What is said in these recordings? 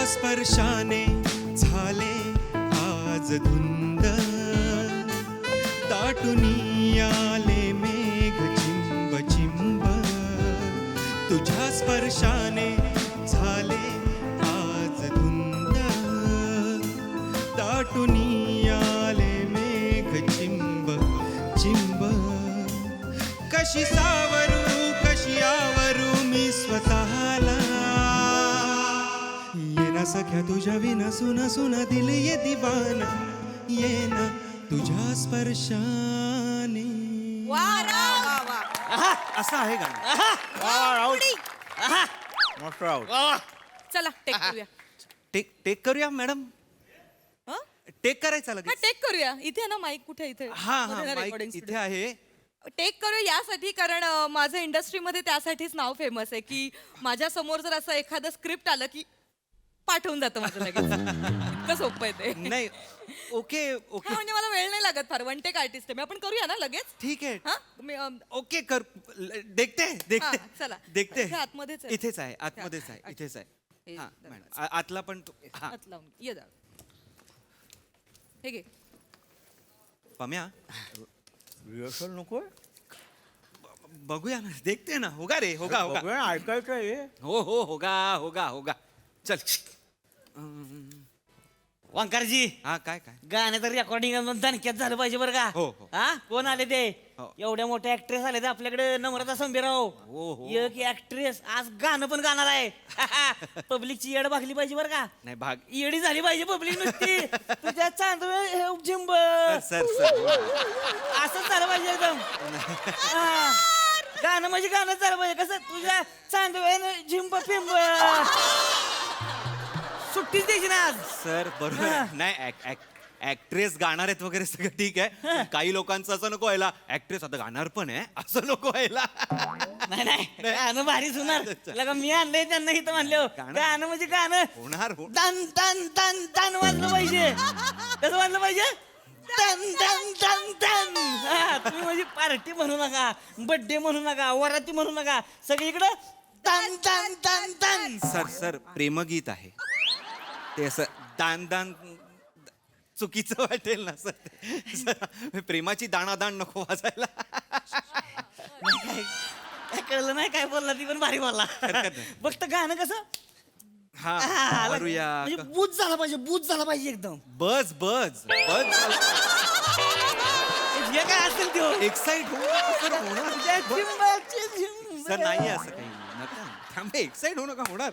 स्पर्शाने झाले आज धुंद, दाटुनी आले मेघ चिंब चिंब. तुझ्या स्पर्शाने झाले आज धुंद, दाटुनी आले मेघ चिंब चिंब. कशी सावरू कशी आवरू मी स्वतःला, ये ना सख्या तुझ्या विना सुना सुना दिल ये दिवाना, ये ना तुझ्या स्पर्शाने. असं आहे गाणं. मस्त राहू. चला टेक करूया. टेक करूया मॅडम. हं? टेक करायचा हा लगेच. टेक करूया. इथे आहे ना माईक कुठे इथे हा मध्ये ना माईक recording इथे studio. आहे. टेक करूया यासाठी कारण माझं इंडस्ट्रीमध्ये त्यासाठीच नाव फेमस आहे की माझ्या समोर जर असं एखादं स्क्रिप्ट आलं की पाठवून जातं माझं लगेच. इतकं सोपं आहे ते. नाही ओके हा, ओके म्हणजे मला वेळ नाही लागत फार. वन टेक आर्टिस्ट आहे मी. आपण करूया ना लगेच. ठीक आहे. हा मी, ओके कर. देखते हा, चला. देखते. इथे आतमध्येच आहे. इथेच आहे आतमध्येच आहे इथेच आहे. हे हा जरा मॅडम आतला पण हा हात लावून ये जा. हे घे. पम्या रिहर्सल नको बघूया ना. देखते ना. होगा रे होगा होगा. ऐकायचं आहे. हो हो होगा होगा होगा. चल. वांकारजी हा काय काय गाण्याचं रेकॉर्डिंग दणक्यात झालं पाहिजे बरं का. हो, हो. हा कोण आले ते हो. एवढ्या मोठ्या ऍक्ट्रेस आले ते आपल्याकडे. नम्रता संभीराव हो, हो. एक ऍक्ट्रेस आज गाणं पण गाणार आहे. पब्लिकची येड भागली पाहिजे बरं का. नाही भाग येडी झाली पाहिजे पब्लिक नुसती. तुझ्या चांदवे झिंब सर सर असंच झालं पाहिजे एकदम. हा. गाणं म्हणजे गाणं झालं पाहिजे. कसं तुझ्या चांदवे झिंब पिंब सुट्टीच द्यायची ना आज. सर बरोबर आहे. नाही ऍक्ट्रेस गाणार आहेत वगैरे सगळं ठीक आहे. पण काही लोकांचं असं नको व्हायला ऍक्ट्रेस आता गाणार पण आहे असं नको व्हायला. नाही नाही गाणं भारी सुनार. लगा मी आणलंय त्यांना इथं म्हणलं गाणं म्हणजे गाणं होणार तन तन तन तन वाजलं पाहिजे. कसं वाजलं पाहिजे. तन तन तन तन. हा, तुम्ही म्हणजे पार्टी म्हणू नका, बर्थडे म्हणू नका, वराती म्हणू नका, सगळीकडं तन तन तन तन. सर प्रेमगीत आहे ते. असं दान दान चुकीचं वाटेल ना सर. प्रेमाची दाणादाण नको वाजायला. काय कळलं नाही काय बोलला ती पण भारी बोलला. फक्त गाणं कसं हा करूया. म्हणजे बूज झाला पाहिजे, बूज झाला पाहिजे एकदम. बस बस बस जे काय असेल ते एक्साइट होणार सर. नाही असं काही नका थांबे. एक्साइट होऊ नका. होणार.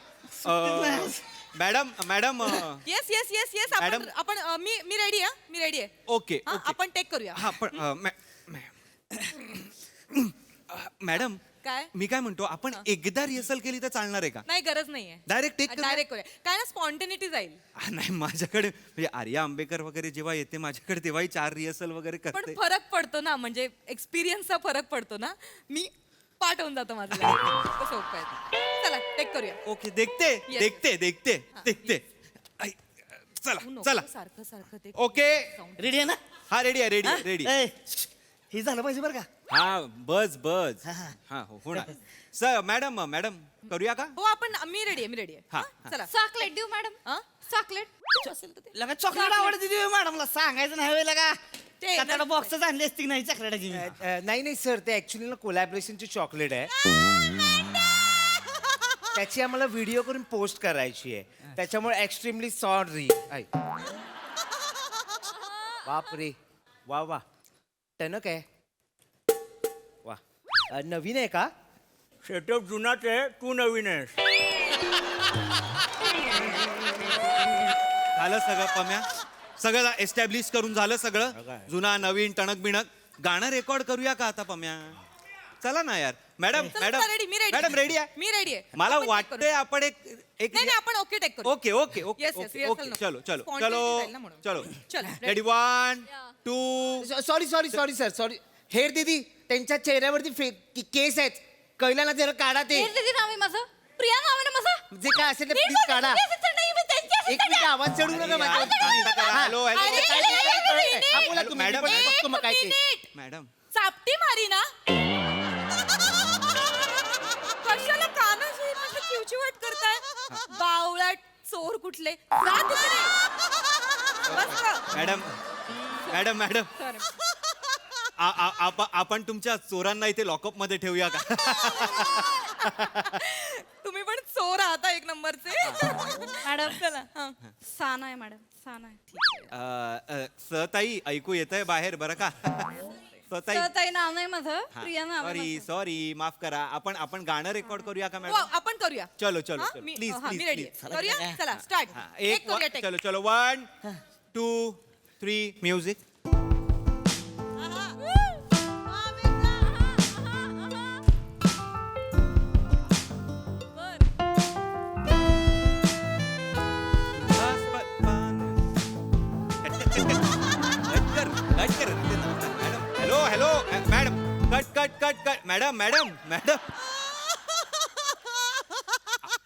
Madam madam yes yes yes yes. Madam. आपण मी रेडी आहे. मी रेडी आहे. ओके हा, ओके. आपण टेक करूया. हा पण मॅडम काय? मी काय म्हणतो आपण एकदा रिहर्सल केली तर चालणार आहे का. नाही गरज नाहीये. डायरेक्ट टेक डायरेक्ट करूया. काय ना स्पॉन्टेनिटी जाईल. नाही माझ्याकडे म्हणजे आर्या आंबेकर वगैरे जेव्हा येते माझ्याकडे तेव्हाही 4 रिहर्सल वगैरे पण करते. फरक पडतो ना. म्हणजे एक्सपिरियन्सचा फरक पडतो ना. मी पाठवून जातो माझं. कसं सोपं आहे. चला टेक करूया. ओके देखते Yes. देखते देखते देखते. आई, चला तू नको चला सारखं सारखं ते. ओके. रेडी आहे ना. हा रेडी आहे रेडी हा? रेडी. ए, हे झालं पाहिजे बरं का. हा बस बस. हा, हा. हा हो होणार. सर मॅडम मॅडम करूया का. हो आपण मी रेडी आहे. मी रेडी आहे. हा, हा, चला. चॉकलेट देऊ मॅडम. हा? चॉकलेट असेल तर ते. लगा चॉकलेट आवडते ती मॅडमला सांगायचं नाही होय लगा. ते कचरा ना- बॉक्सच आणली असती नाही चॉकलेटाची. नाही नाही सर ते ऍक्च्युली ना कोलॅबरेशनची चॉकलेट आहे. त्याची आम्हाला व्हिडिओ करून पोस्ट करायची आहे. त्याच्यामुळे एक्स्ट्रीमली सॉरी. बाप रे वा वा टणक आहे. वा नवीन आहे का. सेटअप जुनाच आहे, तू नवीन आहेस. झालं सगळं पम्या. सगळं एस्टॅब्लिश करून झालं सगळं. जुना नवीन टणक बिणक. गाणं रेकॉर्ड करूया का आता पम्या. चला ना यार. मॅडम चला, मॅडम चला, ready, मी ready. मॅडम रेडी आहे. मी रेडी आहे. मला आपण check वाटतंय करू. आपण एक नाही नाही आपण ओके टेक करू. Okay okay okay Yes, yes, okay rehearsal okay नको. चलो चलो Spontaneity चलो जाईल ना म्हणून. चलो चल, ready 1 2. Sorry sorry sorry sir sorry. हेर दीदी त्यांच्या चेहऱ्यावरती केस आहेत. कळलं ना जरा काढा ते. दीदी नाव आहे माझं. प्रिया नाव आहे ना माझं. जे काय असेल ते मी प्लीज बोलते, काढा. मी असं नाही, मी त्यांच्याशी एक मिनिट आवाज चढू नका माझ्या. शांत करा. हॅलो अरे, हॅलो अरे, अरे, अरे, हा, बोला तुम्ही. मॅडम, मी पण बघतो मग काय ते. मिनिट. मॅडम चापटी मारी ना. कशाला कानाशी माझी चिवचिवट करताय. बावळट चोर कुठले जा तिकडे. बस का? Madam madam madam Sorry. आपण तुमच्या चोरांना इथे लॉकअप मध्ये ठेवूया का? तुम्ही पण चोर आहात एक नंबरचे. मॅडम चला हा. साना आहे मॅडम साना आहे. सताई ऐकू येतंय बाहेर बरं का? सताई ताई नाव नाही माझं प्रिया नाव आहे सॉरी माझं. सॉरी माफ करा. आपण गाणं रेकॉर्ड करूया का हो, मॅडम? आपण करूया. चलो चलो हा, चलो मी प्लीज हा, मी प्लीज रेडी प्लीज. करूया. चला स्टार्ट. एक करूया take. चलो चलो 1 2 3 music. Hello hello madam cut cut cut cut madam madam madam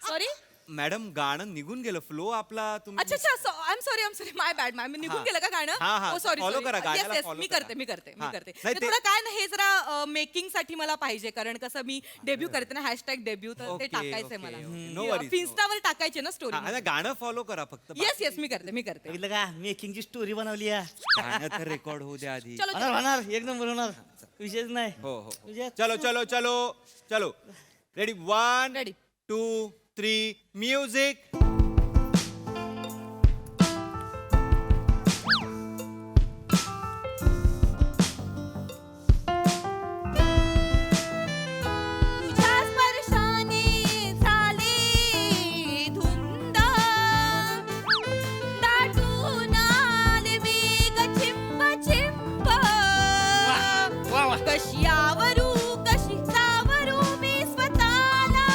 sorry. Madam गाणं निघून गेलं फ्लो आपला तुम्ही अच्छा अच्छा I am sorry my bad ma'am निघून हा. गेलं का गाणं? हा, हा. हो सॉरी Follow करा, गाण्याला follow मी करा. करते मी करते मी हा. करते. नाही, ते ते- थोडं काय ना हे जरा मेकिंग साठी मला पाहिजे कारण कसं मी डेब्यू करते ना #डेब्यू तर ते Okay, टाकायचंय okay, मला. okay. No worries, no इन्स्टावर टाकायचे ना स्टोरी. हा, आता गाणं फॉलो करा फक्त येस येस मी करते. बघितलं का मेकिंगची स्टोरी बनवली आहे. गाणं तर रेकॉर्ड होऊ द्या आधी. चलो होणार होणार एक नंबर होणार विषयच नाही. हो हो तुझ्या- चलो चलो चलो चलो रेडी 1 Ready. 2 3 म्युझिक. तुझ्या स्पर्शाने झाली धुंद दाटून आले मी ग चिंब चिंब. वा वा. कशी सावरू मी स्वतःला.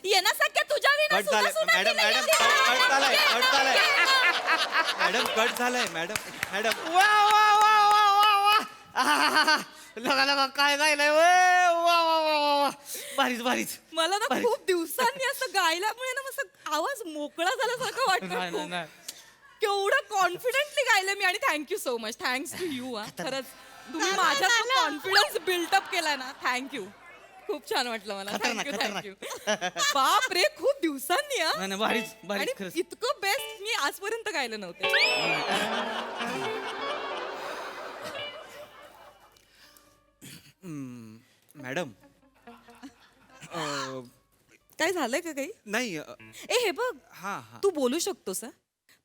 ये ना सख्या तुझ्या विना कट झालंय सुद्धा मॅडम केलं मॅडम गेलं. कट झालंय कट झालंय मॅडम कट झालंय मॅडम मॅडम वा वा वा वा वा वा. आहाहाहा. लगा लगा काय गायलंय वा वा वा वा वा. भारीच भारीच. मला ना खूप दिवसांनी असं गायल्यामुळे ना मस्त आवाज मोकळा झाल्यासारखं नाही, नाही, वाटतं. नाही. केवढं कॉन्फिडेंटली गायलं मी आणि thank you so much. Thanks to you. खरंच तुम्ही माझ्यात कॉन्फिडन्स बिल्डअप केलाय ना. थँक्यू. खूप छान वाटलं मला. खतरनाक, थँक्यू बाप रे खूप दिवसांनी हा. नाही नाही भारीच भारीच आणि खरंच. इतकं बेस्ट मी आजपर्यंत गायलं नव्हतं. मॅडम काय झालंय का काही? नाही ए हे बघ हा हा तू बोलू शकतोस हा?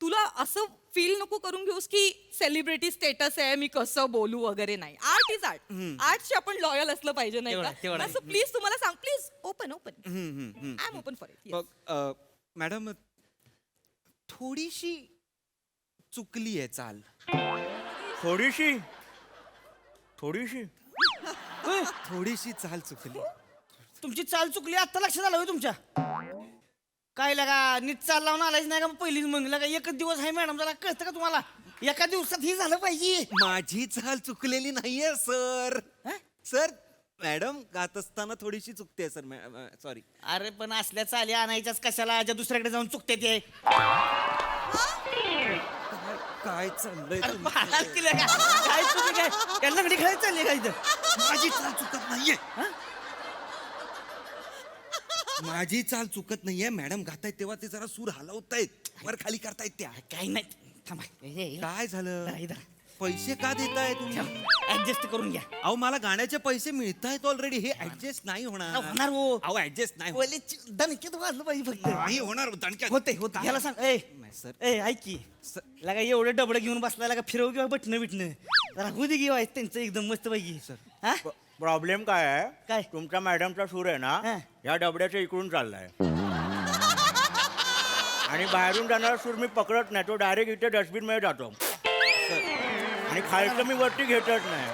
तुला असं फील नको करून घेऊस की सेलिब्रिटी स्टेटस आहे मी कसं बोलू वगैरे नाही. Art is art. आर्टशी आपण लॉयल असलं पाहिजे नाही तेवढं- तेवढं का? आहे. असं प्लीज तुम्हाला सांग प्लीज ओपन हम्म, हम्म. I am open for it. बघ मॅडम थोडीशी चुकली आहे चाल. थोडीशी थोडीशी थोडीशी चाल चुकली. तुमची चाल चुकली आता लक्षात आलं होय तुमच्या. काय लगा नीट चाल लावून आलायच नाही का पहिलीच मग लगा एकच दिवस आहे मॅडम त्याला कळतं का तुम्हाला एका दिवसात ही झालं पाहिजे. माझी चाल चुकलेली नाहीये सर. हं? सर मॅडम गात असताना थोडीशी चुकते सर सॉरी. अरे पण असल्या चाली आणायच्याच कशाला ज्या दुसऱ्याकडे जाऊन चुकते ते. काय चाललंय अरे तुमचं? बाळा, केलं का? काय तुम्ही काय त्या लंगडी खेळायला चालली का इथं? माझी चाल चुकत नाहीये. हं? माझी चाल चुकत नाहीये. मॅडम गातायत तेव्हा ते जरा सूर हलवतायत वर खाली करतायत त्या. काही नाही थांबा काय झालं? जरा इथं. पैसे का देताय तुम्ही? ऍडजस्ट करून घ्या. अहो मला गाण्याचे पैसे मिळतायत ऑलरेडी. हे ऍडजस्ट नाही होणार. होणार हो. अहो ऍडजस्ट नाही होणार. ओले दणक्यात वाजलं पाहिजे फक्त. नाही होणार दणक्यात. होते होते ह्याला सांग ए नाही, सर. ए ऐक की लगा एवढं डबडं घेऊन बसला लगा फिरव किंवा बटणं बिटणं जरा होऊ दे घेऊ त्यांचं एकदम मस्त पैकी. हा? प्रॉब्लेम काय आहे काय? तुमच्या मॅडमचा सूर आहे ना हा. या डबड्याच्या इकडून चाललाय आणि बाहेरून जाणारा सूर मी पकडत नाही. तो डायरेक्ट इथे डस्टबिन मध्ये जातो आणि खायचं मी वरती घेतच नाही.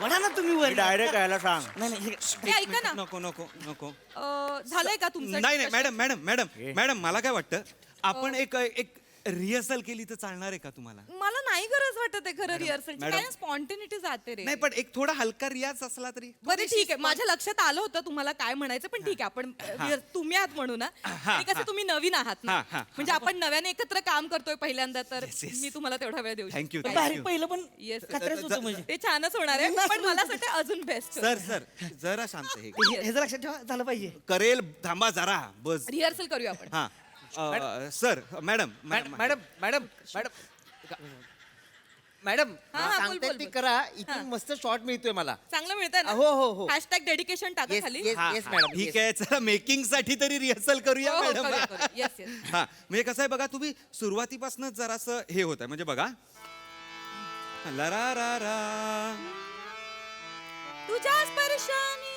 वडा ना तुम्ही वर. डायरेक्ट यायला सांग. नाही नाही हे- ए, ऐका ना नको नको नको. झालंय का तुमचं? नाही नाही मॅडम मॅडम मॅडम मॅडम मला काय वाटतं आपण एक रिहर्सल केली तर चालणार आहे का तुम्हाला? मला नाही गरज वाटत आहे खरं रिहर्सलची. मॅडम. काय स्पॉन्टेनिटी जाते रे. नाही पण एक थोडा हलका रियाज असला तरी. बरं ठीक आहे माझ्या लक्षात आलं होतं तुम्हाला काय म्हणायचं पण ठीक आहे आपण तुम्ही आहात म्हणू ना आणि कसं तुम्ही नवीन आहात ना हा, हा, म्हणजे आपण नव्याने एकत्र काम करतोय पहिल्यांदा तर Yes, yes. मी तुम्हाला तेवढा वेळ देऊ Thank you, शकते. thank बारीक you. पहिलं पण Yes. खतऱ्याच होतं म्हणजे ते छानच होणार आहे पण मला असं वाटतं अजून बेस्ट. सर सर जरा शांत हे हे जर लक्षात ठेवा झालं पाहिजे. करेल थांबा जरा बस. रिहर्सल करूया आपण. हा sir madam madam madam madam madam madam हा, बोल, सांगताय बोल, ती बोल. करा इथून मस्त शॉट मिळतोय मला चांगलं मिळतंय ना हो, हो, हो. हॅशटॅग डेडिकेशन टाका Yes, खाली yes, yes, मॅडम ठीक आहे चला मेकिंग साठी तरी रिहर्सल करूया हो, हो, मॅडम करूया, करूया. Yes, yes. हा म्हणजे कसं आहे बघा तुम्ही सुरुवातीपासूनच जरासं हे होत आहे म्हणजे बघा लरा रा रा तुझ्या स्पर्शाने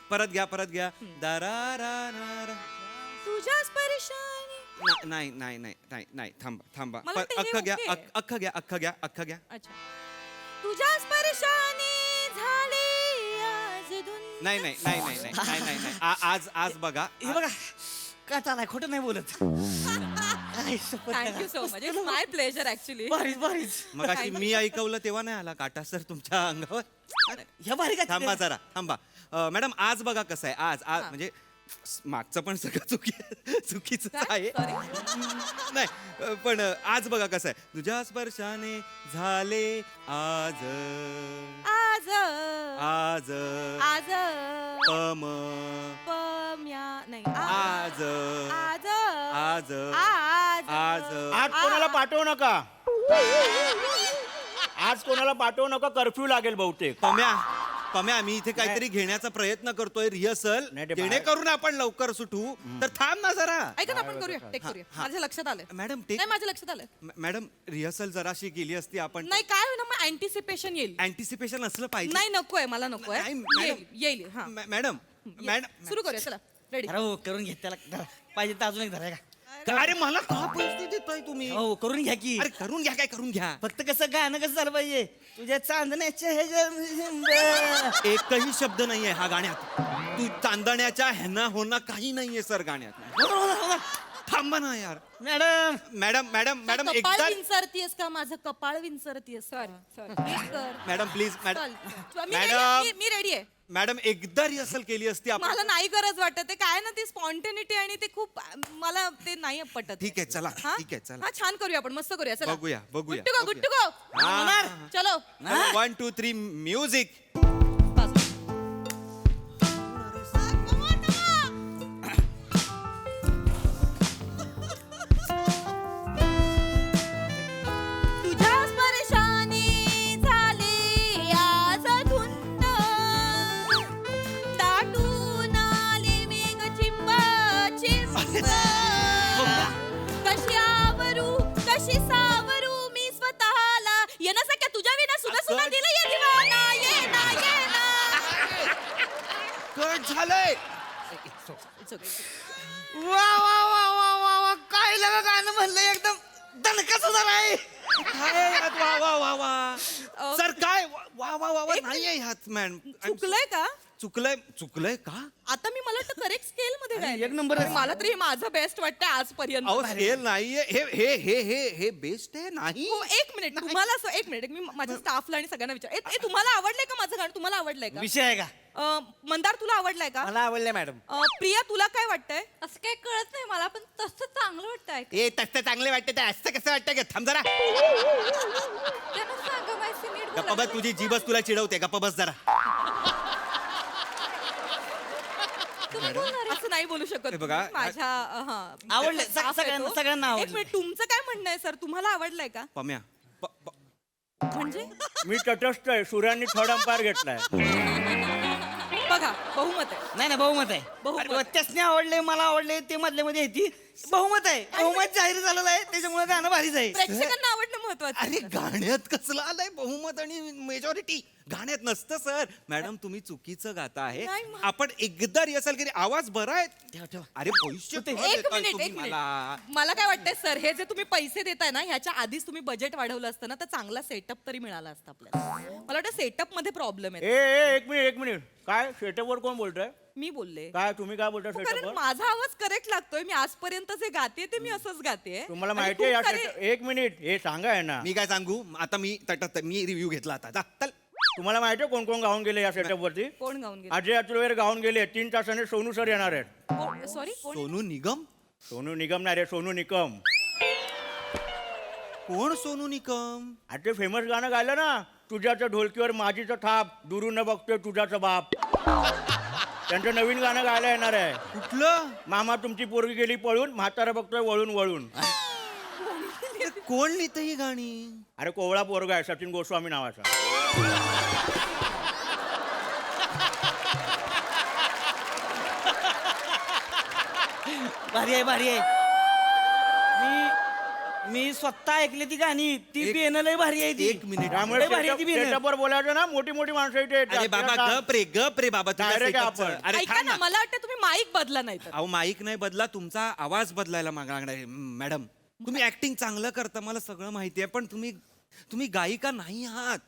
परत घ्या दरा रा रा रा तुझ्या स्पर्शाने नाही नाही नाही नाही नाही थांबा मला वाटतं हे अख्खं घ्या okay आहे. अख्खं घ्या अच्छा तुझ्या स्पर्शाने झाले आज धुंद. नाही आज बघा हे बघा काटा नाही खोटं नाही बोलत आई, शपथ thank you so much it's my pleasure actually भारीच भारीच मग अशी मी ऐकवलं तेव्हा नाही आला काटा सर तुमच्या अंगावर ह्या भारी का थांबा जरा थांबा मॅडम आज बघा कसं आहे आज मागचं पण सगळं चुकीच आहे नाही पण आज बघा कसं आहे तुझ्या स्पर्शाने झाले आज आज आज आज पम पम्या नाही आज आज आज आज आज आज कोणाला पाठवू नका आज कोणाला पाठवू नका कर्फ्यू लागेल बहुतेक पम्या मी इथे काहीतरी घेण्याचा प्रयत्न करतोय रिहर्सल नाही, ते जेणेकरून आपण लवकर सुटू तर थांब ना जरा ऐका ना आपण करूया टेक करूया माझ्या लक्षात आलंय मॅडम नाही माझ्या लक्षात आलंय मॅडम रिहर्सल जराशी केली असती आपण नाही काय होईल मग अँटिसिपेशन येईल अँटिसिपेशन असलं पाहिजे नाही नकोय मला नकोय नाही, मॅडम. येईल हा मॅडम सुरू करूया चला रेडी अरे हो करून घे त्याला धरा. पाहिजे तर अजून एक धरा का अरे मला का पैसे देतोय तुम्ही हो करून घ्या की अरे करून घ्या काय करून घ्या फक्त कसं गाणं कसं झालं पाहिजे तुझ्या चांदण्याच्या ह्याच्या एकही शब्द नाहीये हा गाण्यात तू चांदण्याच्या ह्यांना होणं काही नाहीये सर गाण्यात थांबा ना यार मॅडम मॅडम कपाळ एकदा विंचरतीयस का माझं कपाळ विंचरतीयस सॉरी मॅडम प्लीज मी मॅडम रेडी आहे मॅडम एकदा रिहर्सल केली असती आपण मला नाही गरज वाटत आहे काय ना ती स्पॉन्टेनिटी आणि ते खूप मला ते नाही पटत ठीक आहे चला हा? ठीक आहे चला हा छान करूया आपण मस्त करूया चला बघूया. गुड टू गो हा. चलो 1 2 3 म्युझिक तुझ्या स्पर्शाने झाले आज धुंद दाटून आले मेघ चिंब कशी आवरू कशी सावरू मी स्वतःला येणं सख्या तुझ्या विना सुना सुना दिलं ये दिवाना ये ना कट झालंय वा वा वा वा वा वा काय लगा गाणं म्हणलं एकदम दणकच होणार आहे वा वा वा वा अ, सर काय वा वा वा वा एक नाहीये ह्यात मॅम चुकलंय का चुकलंय का आता मी मला वाटतं करेक्ट स्केल मध्ये अरे, गायलंय. एक नंबर आहे. मला तरी हे माझं बेस्ट वाटतंय आजपर्यंत अहो स्केल नाहीये हे बेस्ट आहे नाही हो एक मिनिट तुम्हाला असं एक मिनिट मी माझ्या स्टाफला आणि सगळ्यांना विचार तुम्हाला आवडलंय का माझं गाणं तुम्हाला आवडलंय का विषय आहे का मंदार तुला आवडलंय का मला आवडलंय मॅडम प्रिया तुला काय वाटतंय असं काही कळत नाही मला पण तसं चांगलं वाटतं ऐकायला. ए तसं चांगले वाटतं ते असं कसं वाटतं का थांब जरा त्यांना सांगा माहिती नीट गप्पा बोला. बस तुझी जीबस तुला चिडवते गप्पा बस जरा तुम्ही बोलणार आहे. असं नाही बोलू शकत हे बघा, तुम्ही. माझ्या आवडलंय. staff सगळ्यांना- आहे तो. सगळ्यांना आवडलंय. एक मिनिट तुमचं काय म्हणणं आहे सर तुम्हाला आवडलंय का पम्या म्हणजे मी तटस्थ आहे सूर्यानी थर्ड अंपायर घेतलाय बघा बहुमत आहे नाही ना बहुमत आहे बहुमत. अरे, त्यासने आवडले मला आवडले ते मधल्या मध्ये येते बहुमत आहे बहुमत जाहीर झालेलं आहे त्याच्यामुळे गाणं भारीच आहे प्रेक्षकांना आवडणं महत्वाचं अरे आहे. गाण्यात कसलं आलंय बहुमत आणि मेजॉरिटी गाण्यात नसतं सर मॅडम तुम्ही चुकीचं गाता आहे नाही, मग- आपण एकदा रिहर्सल केली आवाज बरा आहे ठेवा, ठेवा. अरे भविष्य एक मिनिट मला काय वाटतंय सर हे जे तुम्ही पैसे देताय ना ह्याच्या आधीच तुम्ही बजेट वाढवलं असतं ना तर चांगला सेटअप तरी मिळाला असता आपल्याला मला वाटतं सेटअप मध्ये प्रॉब्लेम आहे एक मिनिट काय सेटअपवर कोण बोलतोय मी बोलले काय तुम्ही काय बोलताय हो, कारण सेटअपवर माझा आवाज करेक्ट लागतोय मी आजपर्यंत जे गाते ते मी असंच गाते तुम्हाला माहिती आहे या सेटअप एक मिनिट हे सांगा आहे ना मी काय सांगू आता मी रिव्ह्यू घेतला आता जा, चल तुम्हाला माहिती आहे कोण कोण गाऊन गेले या सेटअप वरती कोण गाऊन गेले अजय अतुलवेर गाऊन गेले 3 तासाने सोनू सर येणार आहेत सॉरी कोण सोनू निगम सोनू निगम नाही रे सोनू निकम कोण सोनू निगम आता ते फेमस गाणं गायलं ना तुझ्याचं ढोलकीवर माझीचं थाप दुरून बघतोय तुझ्याचं बाप त्यांचं नवीन गाणं गायला येणार आहे. कुठलं? मामा तुमची पोरगी गेली पळून, म्हातारा बघतोय वळून वळून. कोण लिहितं ही गाणी? अरे कोवळा पोरगा आहे, सचिन गोस्वामी नावाचा. भारी आहे भारी आहे. मी स्वतः ऐकली ती गाणी. ती बियाणं लय भारी आहे ती. एक मिनिट. त्यामुळे लय भारी आहे ती बियाणं. सेटअपवर बोलायचं ना, मोठी मोठी माणसं इथे येतात. अरे बाबा गप रे बाबा तुझ्या Direct आहे setup चं. आपण. अरे ऐका थांब ना, ना. मला वाटतं तुम्ही माईक बदला नाही तर. अहो माईक नाही बदला, तुमचा आवाज बदलायला लागणार आहे. मॅडम तुम्ही ऍक्टिंग चांगलं करता, मला सगळं माहिती आहे, पण तुम्ही गायिका नाही आहात.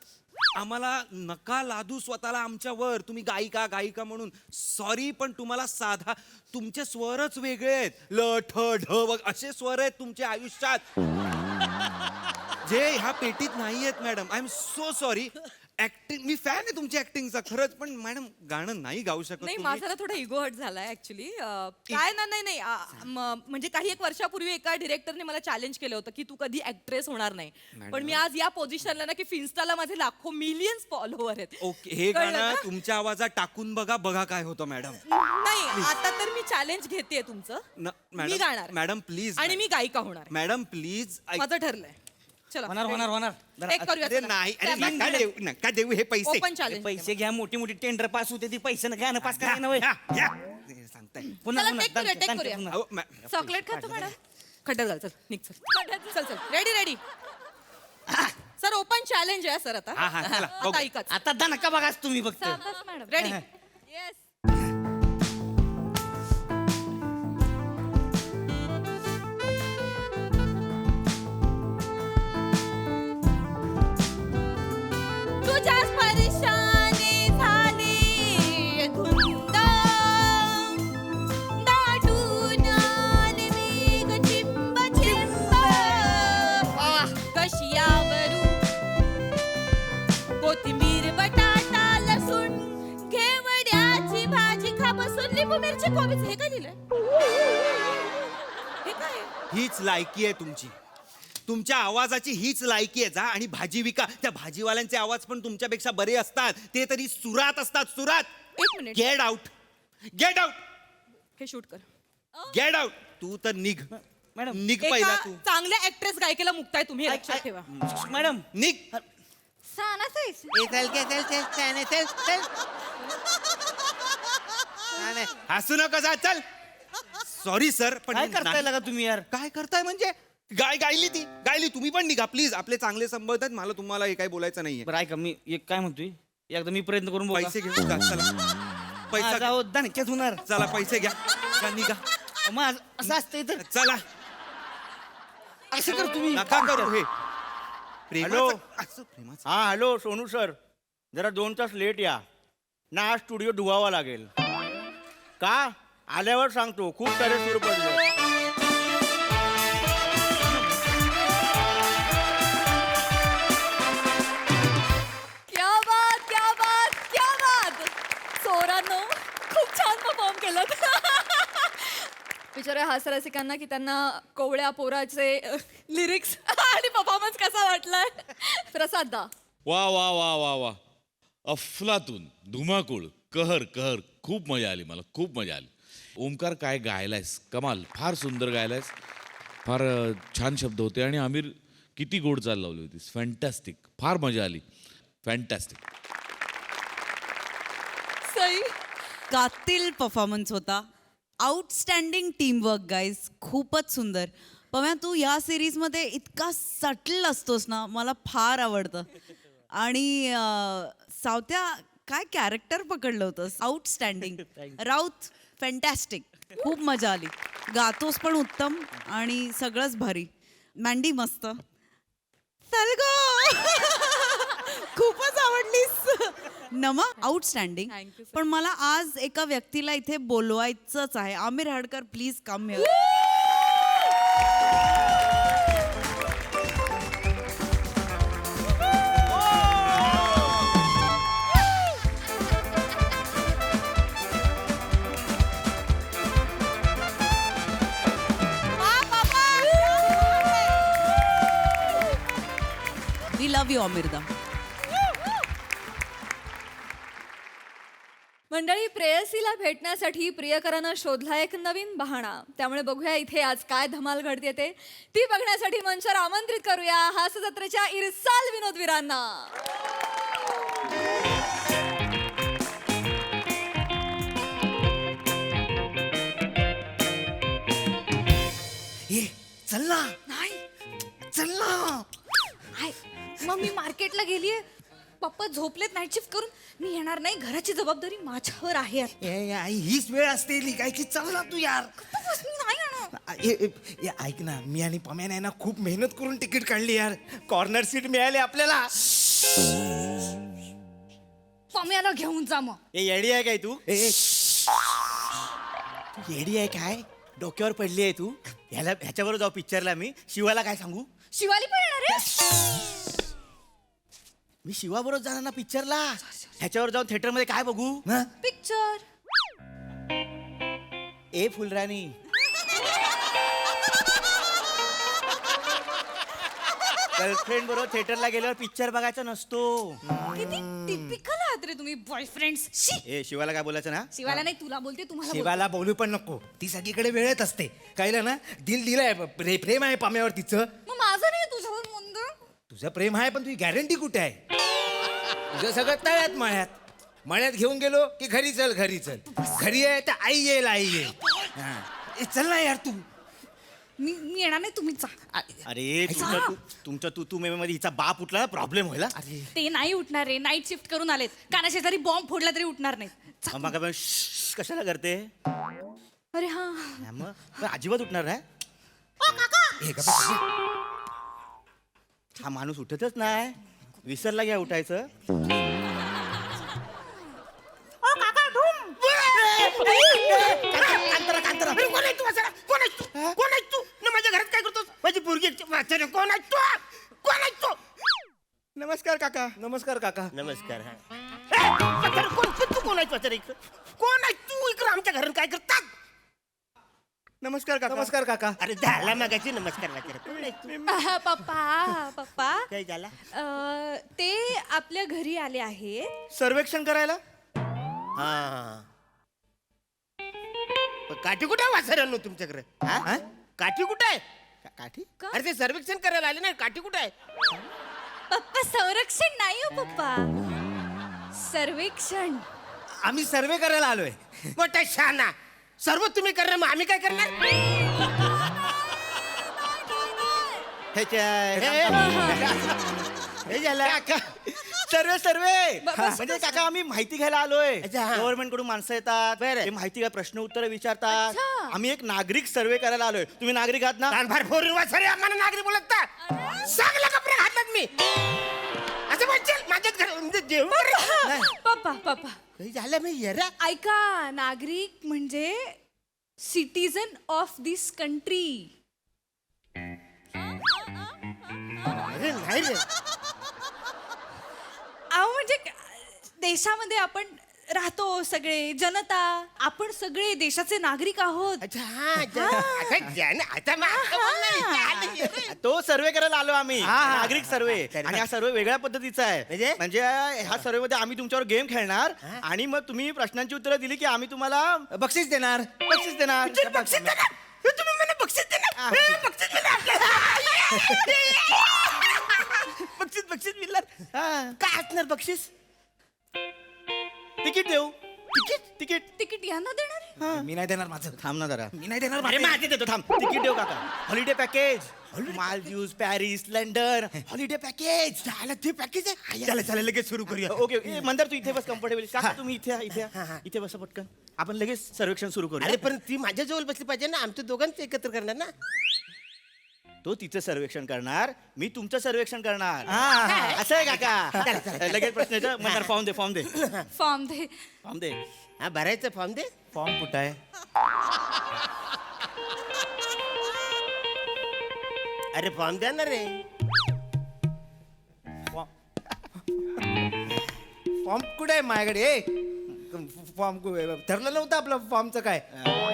आम्हाला नका लादू स्वतःला आमच्यावर. तुम्ही गायिका म्हणून सॉरी, पण तुम्हाला साधा तुमचे स्वरच वेगळे आहेत. ल ठ ढ असे स्वर आहेत तुमच्या आयुष्यात जे ह्या पेटीत नाही आहेत. Madam I am so sorry. Acting me fan आहे तुमच्या ऍक्टिंगचा खरंच, पण मॅडम गाणं नाही गाऊ शकत नाही तुम्ही. माझा ना थोडा इगो हट झालाय ऍक्च्युली. काय ना नाही म्हणजे काही एक वर्षापूर्वी एका डिरेक्टरने मला चॅलेंज केलं होतं की तू कधी ऍक्ट्रेस होणार नाही. पण मी आज या पोझिशनला ना की फिन्स्टाला माझे लाखो मिलियन्स फॉलोअर आहेत. ओके, हे कळलं गाणं ना? तुमच्या आवाजात टाकून बघा काय होतं मॅडम. नाही आता तर मी चॅलेंज घेते तुमचं. मी गाणार मॅडम प्लीज आणि मी गायिका होणार. मॅडम प्लीज माझं ठरलंय. चला होणार. एक करूया अरे चला. नाही, अरे चला, नका देऊ हे पैसे. Open challenge. पैसे घ्या, मोठी मोठी टेंडर पास होते ती पैसे गाणं पास करायला नव्हे. हे सांगताय. पुन्हा चला, पुन्हा take करूया, take दणके, करूया. पुन्हा. अहो, चॉकलेट खातो मॅडम. खड्ड्यात घाल चल निघ चल रेडी सर ओपन चॅलेंज आहे सर आता. हा, चला, बघू. आता ऐकाच. आता दणका बघाच तुम्ही फक्त. शाबास मॅडम रेडी येस तुझ्याच परेशानी झाली धुंद दाटून आले मी ग चिंब कशियावरू कोथिंबीर बटाटा लसूण घेवड्याची भाजी खा बसून लिंबू मिरची कोबीच. हे काय लिहिलंय? हे काय आहे? हीच लायकी आहे तुमची. तुमच्या आवाजाची हीच लायकी आहे. जा आणि भाजी विका. त्या भाजीवाल्यांचे आवाज पण तुमच्यापेक्षा बरे असतात. ते तरी सुरात असतात, सुरात. एक मिनिट गेट आउट. हे शूट कर. Get out. तू तर निघ मॅडम निघ पहिला एका तू चांगल्या ऍक्ट्रेस गायिकेला मुक्ताय तुम्ही हे लक्षात ठेवा. मॅडम निघ. सानाच आहेस हसू नका जा, चल. सॉरी सर, पण काय हे करताय नाही. लगा तुम्ही यार? काय करताय म्हणजे गायली तुम्ही पण निघा प्लीज. आपले चांगले संबंध आहेत, मला तुम्हाला हे काही बोलायचं नाहीये. बरं ऐका, मी एक काय म्हणतोय, एकदा मी प्रयत्न करून बघू का? पैसे घेऊन जा, चला. पैसा जाऊ दणक्यात होणार. चला, पैसे घ्या. जा, निघा. माझं असं असतंय तर चला. असं कर तुम्ही. नका करू हे. हॅलो. प्रेमाचं. हा हॅलो सोनू सर, जरा 2 तास लेट या ना, आज स्टुडिओ धुवावा लागेल. का आल्यावर सांगतो, खूप सारे सूर पडले. क्या बात चोरांनो खूप छान परफॉर्म केलं. बिचारे हास्य रसिकांना की त्यांना कोवळ्या पोराचे लिरिक्स आणि परफॉर्मन्स कसा वाटलाय. प्रसाद दा. वा वा वा वा वा अफलातून धुमाकूळ कहर कहर खूप मजा आली. मला खूप मजा आली. ओमकार काय गायलायस, कमाल. फार सुंदर गायलायस. फार छान शब्द होते आणि आमिर किती गोड चाल लावली होतीस. फॅन्टॅस्टिक. फार मजा आली. फॅन्टॅस्टिक. सई कातील परफॉर्मन्स होता. Outstanding teamwork guys. खूपच सुंदर. पम्या तू या सिरीजमध्ये इतका सटल असतोस ना, मला फार आवडतं. आणि सावत्या काय कॅरेक्टर पकडलं होतंस. आउटस्टँडिंग. राऊत फॅन्टॅस्टिक. खूप मजा आली. गातोस पण उत्तम आणि सगळंच भारी. मँडी मस्त. सलगो खूपच आवडलीस. नमा आउटस्टँडिंग. Thank you, sir. पण मला आज एका व्यक्तीला इथे बोलवायचंच आहे. Aamir Hadkar please come here. We love you अमिरदा. मंडळी, प्रेयसीला भेटण्यासाठी प्रियकरानं शोधला एक नवीन बहाणा. त्यामुळे बघूया इथे आज काय धमाल घडते ते. ती बघण्यासाठी मंचावर आमंत्रित करूया हास्य जत्रेच्या इरसाल विनोदवीरांना. चल ना नाही चल ना. मग मी मार्केटला गेलीये, पप्पा झोपलेत नाईट शिफ्ट करून. मी येणार नाही, घराची जबाबदारी माझ्यावर आहे. हीच वेळ असते लिकायची. चल ना तू यार. मी नाही येणार. ऐक ना, मी आणि पम्याने ना खूप मेहनत करून तिकीट काढली यार. कॉर्नर सीट मिळाली आपल्याला. पम्याला घेऊन जा मग. येडी आहे काय तू? येडी आहे काय? डोक्यावर पडली आहे तू? ह्याच्याबरोबर जाऊ पिक्चरला. मी शिवाला काय सांगू? शिवाली पण येणार आहे. मी शिवाबरोबर जाणार ना पिक्चरला. ह्याच्यावर जाऊन थिएटरमध्ये काय बघू? पिक्चर. ए फुलराणी. गर्लफ्रेंड बरोबर थिएटरला गेल्यावर पिक्चर बघायचा नसतो. किती टिपिकल आहात रे तुम्ही बॉयफ्रेंड्स. ए शिवाला काय बोलायचं ना? शिवाला नाही, तुला बोलते, तुम्हाला बोलते. शिवाला बोलू पण नको. ती सगळीकडे वेळेत असते. कळलं ना? दिलंय. प्रेम आहे पम्यावर तिचं. मग माझं नाही तुझ्यावर मंद. तुझं प्रेम आहे पण तुझी गॅरंटी कुठे आहे? तुझं सगळं तळ्यात मळ्यात. मळ्यात घेऊन गेलो की घरी चल घरी चल. घरी आहे तर आई येईल आई येईल. हा. चल ना यार तू. मी येणार नाही, तुम्हीच जा. अरे तुमच्या तू मध्ये हिचा बाप उठला ना प्रॉब्लेम व्हायला. ते नाही उठणार रे, नाईट शिफ्ट करून आलेत. कानाशेजारी बॉम्ब फोडला तरी उठणार नाही. मग आपण कशाला करते? अरे हा. मग अजिबात उठणार नाही. हे गप्प बस. हा माणूस उठतच नाही. विसरला घ्या उठायचं. माझ्या घरात काय करतोस? माझी पोरगी कोण आहे तू? कोण आहे तू? नमस्कार काका. नमस्कार काका. नमस्कार. कोण आहे कोण आहे तू? इकडे आमच्या घरात काय करतात? नमस्कार काका. नमस्कार काका. अरे झाला मागायची नमस्कार वगैरे. कोण आहे तू? पप्पा काय झाला? ते आपल्या घरी आले आहेत. सर्वेक्षण करायला. हा. पण काठी कुठे वासरांनो तुमच्याकडे? हा? काठी कुठे आहे? काठी? अरे ते सर्वेक्षण करायला आले नाही. काठी कुठे आहे? पप्पा संरक्षण नाही हो पप्पा, सर्वेक्षण. आम्ही सर्वे करायला आलोय. मोठा शहाणा. सर्व तुम्ही करणार, मग आम्ही काय करणार? हे झालं सर्वे म्हणजे काका आम्ही माहिती घ्यायला आलोय. अच्छा, हा. गव्हर्नमेंट कडून माणसं येतात. ते माहिती काय प्रश्न उत्तर विचारतात. अच्छा. आम्ही एक नागरिक सर्वे करायला आलोय. तुम्ही नागरिक आहात ना? कानभार फोडून वासरे आम्हाला नागरी बोलत चांगला कपडे घातलात मी. असं म्हणशील माझ्याच घर म्हणजे जेवण. पप्पा काही झालं मी येरा. ऐका, नागरिक म्हणजे सिटीजन ऑफ दिस कंट्री. अरे नाही रे. अहो म्हणजे देशामध्ये आपण राहतो, सगळे जनता, आपण सगळे देशाचे नागरिक आहोत. अच्छा हा. आता ज्याने आता मग आता बोलला. तो सर्वे करायला आलो आम्ही. हा. नागरिक सर्वे. सर्वे. आणि हा सर्वे वेगळ्या पद्धतीचा आहे. म्हणजे ह्या सर्वे मध्ये आम्ही तुमच्यावर गेम खेळणार आणि मग तुम्ही प्रश्नांची उत्तरं दिली की आम्ही तुम्हाला बक्षीस देणार. बक्षीस देणार. बक्षीस देणार. हे तुम्ही मला बक्षीस देणार. हे बक्षीस देणार. बक्षीस मिळणार. काय असणार बक्षीस? तिकीट देऊ. तिकीट. तिकीट यांना देणार आहे? मी नाही देणार माझं. थांब ना जरा. मी नाही देणार अरे माझं. माझे देतो. थांब. तिकीट देऊ काका. Holiday package. Maldives, Paris, London. Holiday package. झालं ते पॅकेज आहे. चला चला लगेच सुरू करूया. ओके मंदार तू इथे बस कम्फर्टेबल. काका तुम्ही इथे बसा पटकन. आपण लगेच सर्वेक्षण सुरू करू. अरे पण ती माझ्या जवळ बसली पाहिजे ना. आमच्या दोघांचं एकत्र करणार ना. तो तिचं सर्वेक्षण करणार, मी तुमचं सर्वेक्षण करणार. हा. असं आहे काका. लगेच प्रश्न मंदार फॉर्म दे. फॉर्म दे. फॉर्म दे. हा भरायचं फॉर्म दे. फॉर्म कुठं आहे? अरे फॉर्म द्या ना रे. फॉर्म कुठे आहे माझ्याकडे? फॉर्म ठरलं नव्हतं आपलं फॉर्मचं काय.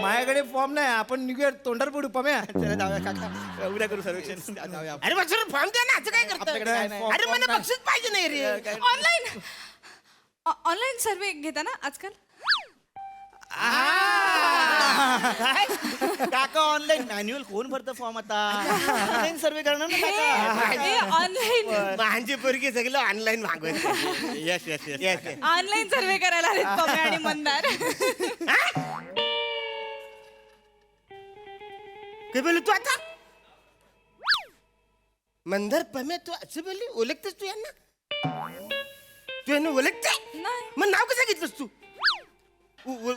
माझ्याकडे फॉर्म नाही. आपण निघूया तोंडार पडू पम्या. चला जाऊया काका. उद्या करू सर्वेक्षण. जाऊया. अरे मग फॉर्म द्या ना. असं काय आपल्याकडे काय करता? नाही. अरे मला बक्षीस पाहिजे नाही रे. ऑनलाईन सर्वे घेता ना आजकाल? काय काका ऑनलाईन मॅन्युअल कोण भरतं फॉर्म आता ऑनलाईन सर्वे करणार ना काका ऑनलाईन माझी पोरगी सगळं ऑनलाईन मागवत yes yes yes yes online survey करायला आलेत पम्या आणि मंदार. काय बोलू तू आता मंदार पम्या तू असं बोलली ओळखतेस तू यांना तू यांना ओळखते नाही. मग नाव कसं घेतलंस तू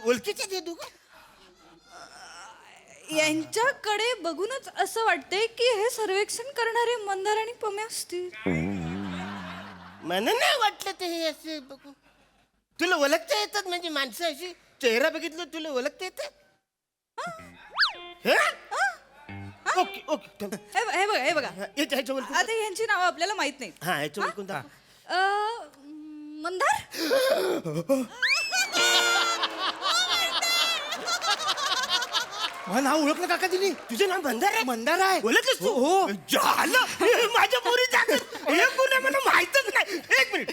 ओळखीचे ते तू का यांच्याकडे बघूनच असं वाटतंय की हे सर्वेक्षण करणारे मंदार आणि पम्या असतील. मला नाही वाटलं ते हे असे बघू तुला ओळखता येतात म्हणजे माणसं अशी चेहरा बघितलं तुला ओळखता येतात ओके ओके हे बघा ह्याच्या ओळखून आता यांची नावं आपल्याला माहित नाहीत. हा ह्याच्या ओळखून दाखव. मंदार मला नाव ओळखलं काका तिने तुझं नाव मंदार आहे मंदार आहे ओळखलंस तू हो झालं हे माझ्या पोरी जातात हे पुन्हा मला माहितच नाही एक मिनिट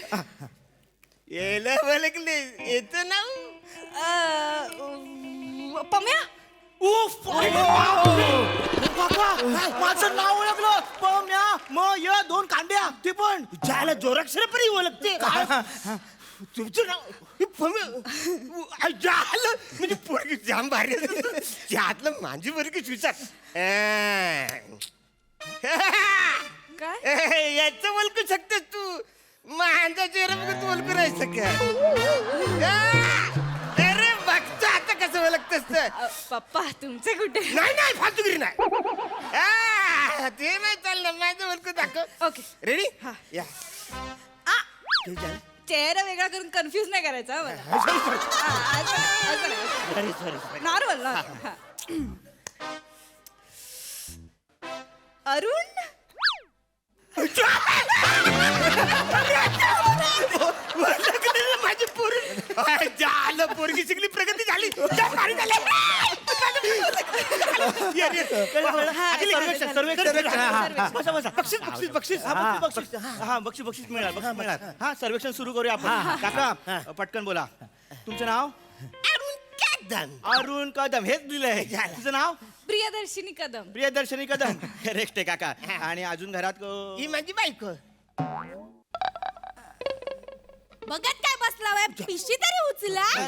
येला ओळखले येतं नाव पम्या माझं नाव ओळखलं पम्या मग या 2 कांड्या ते पण ज्याला जोराक्षर पण ओळखते तुमचं नाव हे झालं म्हणजे पोरगी जाम भारी आहे. त्यातलं माझी पोरगी विचार काय याचं ओळखू शकतेस तू माझा चेहरा बघत ओळखू नाही शकत अरे बघतो आता कसं ओळखतेस तर पप्पा तुमचे कुठे नाही नाही फालतूगिरी नाही ते नाही चाललं माझं ओळखू दाखव ओके रेडी हा. या आ, ते झालं. चेहरा वेगळा करून कन्फ्युज नाही करायचा हा मला. असं नाही. सॉरी नॉर्मल ना अरुण माझी पोरगी झालं पोरगी शिकली प्रगती झाली जाम भारी झाली. ये, ये. अखिल, बसा बसा बक्षीस बक्षीस बक्षीस बक्षीस मिळाल हा सर्वेक्षण सुरू करूया आपण काका पटकन बोला तुमचं नाव अरुण कदम हेच दिलंय तुझं नाव प्रियदर्शिनी कदम प्रियदर्शनी कदम करेक्ट आहे काका आणि अजून घरात ही माझी बायको बघत काय बसला पिशी तरी उचला. आई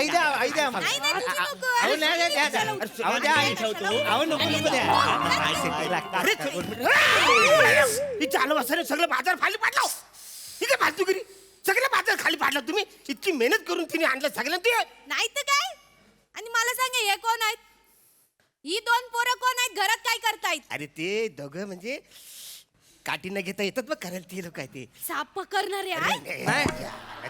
द्या आई द्या नाही, नाही, तुझी नको. अहो, नाही, नाही, द्या, द्या. अहो, द्या, आई ठेवतो. अहो, नको, नको द्या. अरे ही चालू असताना सगळं बाजार खाली पाडला ही काय फालतूगिरी सगळं बाजार खाली पाडला तुम्ही इतकी मेहनत करून तिने आणलं सगळं ते नाही तर काय आणि मला सांगा हे कोण आहेत ही 2 पोरं कोण आहेत घरात काय करतायत. अरे ते दोघं म्हणजे काठी न घेता येतात बघ करायला ते लोक आहे ते साप करणारे आहेत.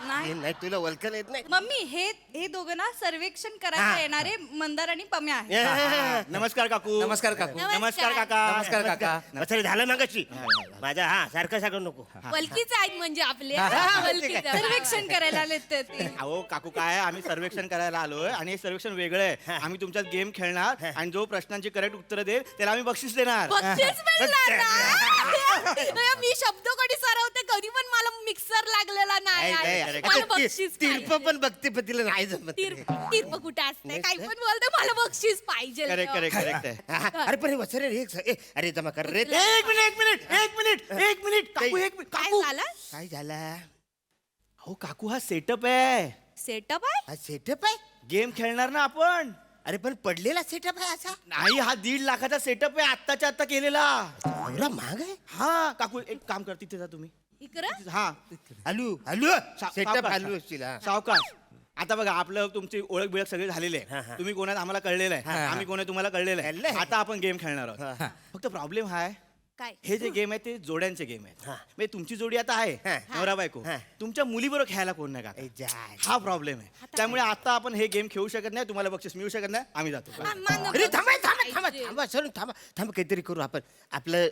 नाही तुला ओळखायला येत नाही मम्मी हे दोघं ना सर्वेक्षण करायला येणारे मंदार आणि पम्या आहेत. नमस्कार काकू नमस्कार काकू नमस्कार काका नमस्कार काका बसायला झालं ना कशी माझा हा सारखं सारखं नको वलकीच आहेत म्हणजे आपले सर्वेक्षण करायला आलेत ते. अहो काकू काय आहे, आम्ही सर्वेक्षण करायला आलोय आणि हे सर्वेक्षण वेगळं आहे आम्ही तुमच्यात गेम खेळणार आणि जो प्रश्नांची करेक्ट उत्तर देईल त्याला आम्ही बक्षीस देणार बक्षीस मिळणार ना. मी शब्द कधी सरवते कधी पण मला मिक्सर लागलेला नाही आहे. मला बक्षीस तीर्प पण बघते पण तिला नाही जमत तीर्प कुठे असते काही पण बोलते मला बक्षीस पाहिजे. करेक्ट करेक्ट करेक्ट आहे अरे पण हे वसरे रे अरे जमा कर रे एक मिनिट काकू एक मिनिट काय काकू झालं काय झाला हो काकू हा सेटअप आहे सेटअप आहे. हा सेटअप आहे गेम खेळणार ना आपण अरे पण पडलेला सेटअप आहे असा नाही हा 1.5 लाखाचा सेटअप आहे आत्ताच्या आत्ता केलेला एवढा महाग आहे हा काकू एक काम कर तिथे जा तुम्ही इकडं हा हॅलो हॅलो सेटअप सावकाश, हॅलो असतील हा. सावकाश आता बघा आपलं तुमची ओळख बिळख सगळे झालेले हा, आहे हा. तुम्ही कोणात आम्हाला कळलेलं आहे आम्ही कोणा तुम्हाला कळलेलं कळलंय. आहे आता आपण गेम खेळणार आहोत फक्त प्रॉब्लेम हा आहे काय हे जे गेम आहे ते जोड्यांचे गेम आहेत हा. म्हणजे तुमची जोडी आता आहे हा. नवरा बायको हा. तुमच्या मुलीबरोबर खेळायला कोण नाही का ए, जाय. हा प्रॉब्लेम आहे त्यामुळे आता आपण हे गेम खेळू शकत नाही तुम्हाला बक्षीस मिळू शकत नाही आम्ही जातो अरे थांबा थांबा थांबा थांबा सर थांबा थांबा काहीतरी करू आपण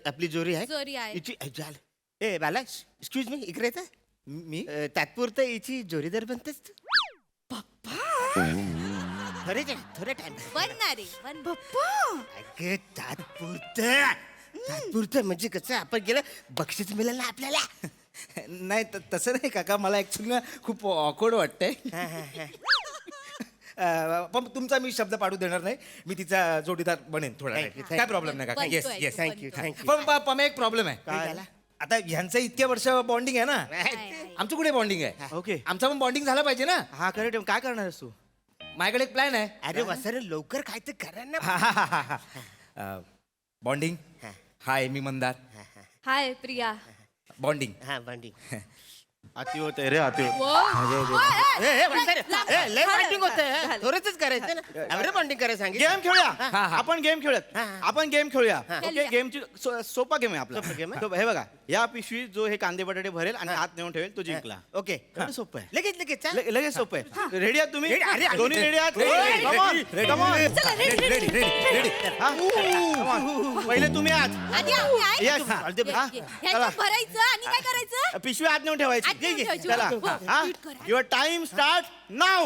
आपली जोरी आहे जोरी आहे. हिची झालं ए बाला एक्सक्यूज मी इकडे येतं मी तात्पुरतं हिची जोरीदार बनतेस तू थोडे टाइम बनणारे बन अगं तात्पुरतं म्हणजे कसं आपण गेलं बक्षीस मिळेल ना आपल्याला नाही तसं नाही काका मला ऍक्च्युली खूप ऑकवर्ड वाटतंय पण तुमचा मी शब्द पाडू देणार नाही. मी तिचा जोडीदार बनेन थोडा Thank you, काय प्रॉब्लेम नाही काका. येस बनतोय, येस तू थँक्यू बनतोय. थँक्यू पण पम्या एक प्रॉब्लेम आहे. काय? आता ह्यांचं इतक्या वर्ष बॉन्डिंग आहे ना, आमचं कुठे बॉन्डिंग आहे. ओके आमचा पण बॉन्डिंग झाला पाहिजे ना. हा करेक्ट. काय करणार आहेस तू? माझ्याकडे एक प्लॅन आहे. अरे वसरे लवकर काय तर करा ना. बॉन्डिंग. हाय मी मंदार. हाय प्रिया. बॉन्डिंग. हा बंडी अति होते रे अति होते. लय बॉन्डिंग होतं थोडंच करायचं ना. अरे बॉन्डिंग करायला सांगितलं. गेम खेळूया. आपण गेम खेळूयात. आपण गेम खेळूया. ओके गेमची सोपा गेम आहे आपला. सोपा game आहे? तो हे बघा, या पिशवी जो हे कांदे बटाटे भरेल आणि आत नेऊन ठेवेल तो जिंकला. ओके एवढं सोपं आहे. लगेच लगेच चल. लगेच सोपं आहे. रेडी आहात तुम्ही? Ready, अरे, दोन्ही रेडी आहात? Ready, Come on, ready, come on. Ready. हा? Come on. पहिले तुम्ही आत. आधी आम्ही आहे. Yes. हा? ह्याच्यात भरायचं आणि काय करायचं? पिशवी आत नेऊन ठेवायची. आत नेऊन ठेवायची. चला हो, हा नीट करा. Your time start now.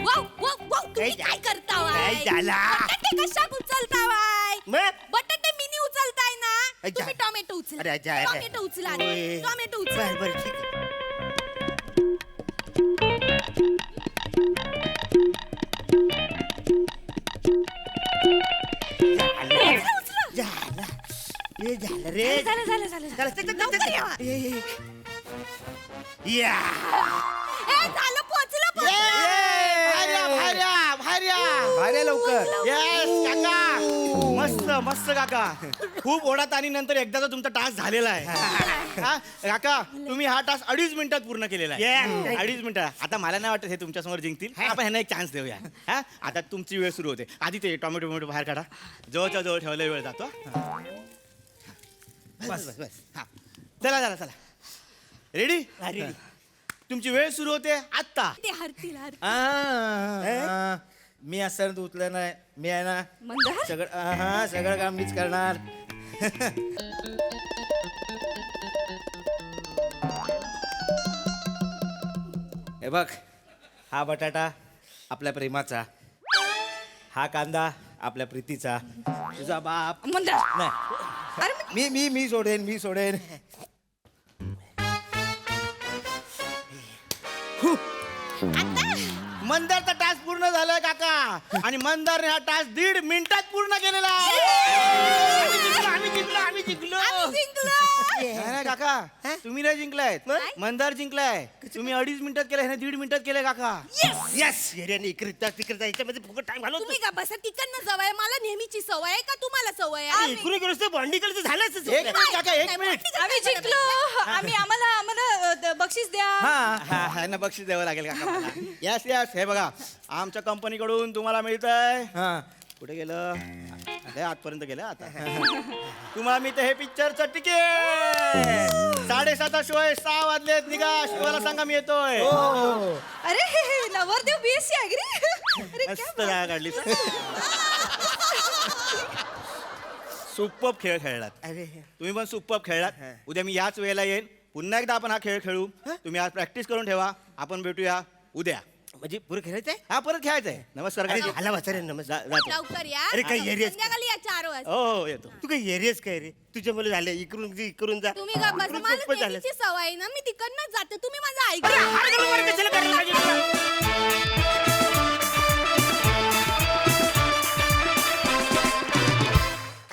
Wow, wow, wow, तुम्ही काय करतावाय? काय झाला? बटाटे कशात उचलतावाय? मग? बटाटे मिनी उचलताय ना? अच्छा. तुम्ही टोमॅटो उचला. अरे, अच्छा, अरे. टोमॅटो उचला. होय. टोमॅटो उचला. बरं ठीक आहे. झालं. हे झालं रे. झालं, झालं, झालं. चला, चल, चल, चल, लवकर चल. या. ये. या. ए, झालं, पोहोचलं, पोहोचलं. भाऱ्या लवकर. येस काका. मस्त मस्त काका. खूप ओढात आणि नंतर एकदाचा तुमचा टास्क झालेला आहे. हा काका तुम्ही हा टास्क 2.5 मिनिटात पूर्ण केलेला आहे. Yes. 2.5 मिनिटात. आता मला नाही वाटत हे तुमच्या समोर जिंकतील. आपण ह्यांना एक चान्स देऊया. हा आता तुमची वेळ सुरू होते. आधी ते टोमॅटो बाहेर काढा. जवळच्या जवळ ठेवला वेळ जातो. बस बस बस. हा चला चला चला. रेडी? अरे तुमची वेळ सुरू होते आत्ता. ते हरतील, हरतील. मी असं उचलं नाही. मी आहे ना मंदार? सगळं काम मीच करणार. हे बघ, हा बटाटा आपल्या प्रेमाचा, हा कांदा आपल्या प्रीतीचा, तुझा बाप मंदार. नाही. मी सोडेन. मंदारचा टास्क पूर्ण झालाय काका. आणि मंदारने हा टास्क 1.5 मिनिटात पूर्ण केलेला आहे. आम्ही जिंकलो. आम्ही जिंकलो. नाही काका तुम्ही नाही जिंकलायत. मंदार जिंकलाय. तुम्ही 2.5 मिनिटात केलं, ह्याने 1.5 मिनिटात केलंय काका. येस येऱ्याने इकडे तिकडे याच्यामध्ये फुकट टाइम घालवतो. तुम्ही का बसा, तिकडनं सवय आहे. मला नेहमीची सवय आहे का तुम्हाला सवय आहे? इकडे गेलोस तर बॉन्डी कडे झालंच. एक मिनिट काका, एक मिनिट. आम्ही जिंकलो. आम्हाला बक्षीस द्या. हा ह्यांना बक्षीस द्यावं लागेल काका. यस यस हे बघा आमच्या कंपनीकडून तुम्हाला मिळतंय. कुठे गेलं? हे आतपर्यंत गेलं आता. तुम्हाला मी हे पिक्चरचं तिकीट. 7:30 शो आहे. 6 वाजलेत. निघा. शिवाला सांगा मी येतोय. अरे नवरदेव बीएससी ऍग्री. मस्त जागा काढली. सुपर खेळ खेळलात. अरे तुम्ही पण सुपर खेळलात. उद्या मी याच वेळेला येईन. पुन्हा एकदा आपण हा खेळ खेळू. तुम्ही आज प्रॅक्टिस करून ठेवा. आपण भेटूया उद्या. म्हणजे पुरं खेळायचंय. हा परत खेळायचंय. नमस्कार अरे काका. आला वाचारे नमस्कार. जातो. लवकर या. अरे, काय येरीस? संध्याकाळी या 4 वाजता. हो येतो. तू काय एरियस काय रे? तुझ्या मुलं झाले इकडून जा. तुम्ही का बसा, इकडून मला सोपं झालं. नेहमीची सवय आहे ना. मी तिकडनं जाते. तुम्ही माझं अरे, ऐका. हार घालून बरं कशाला करायला पाहिजे?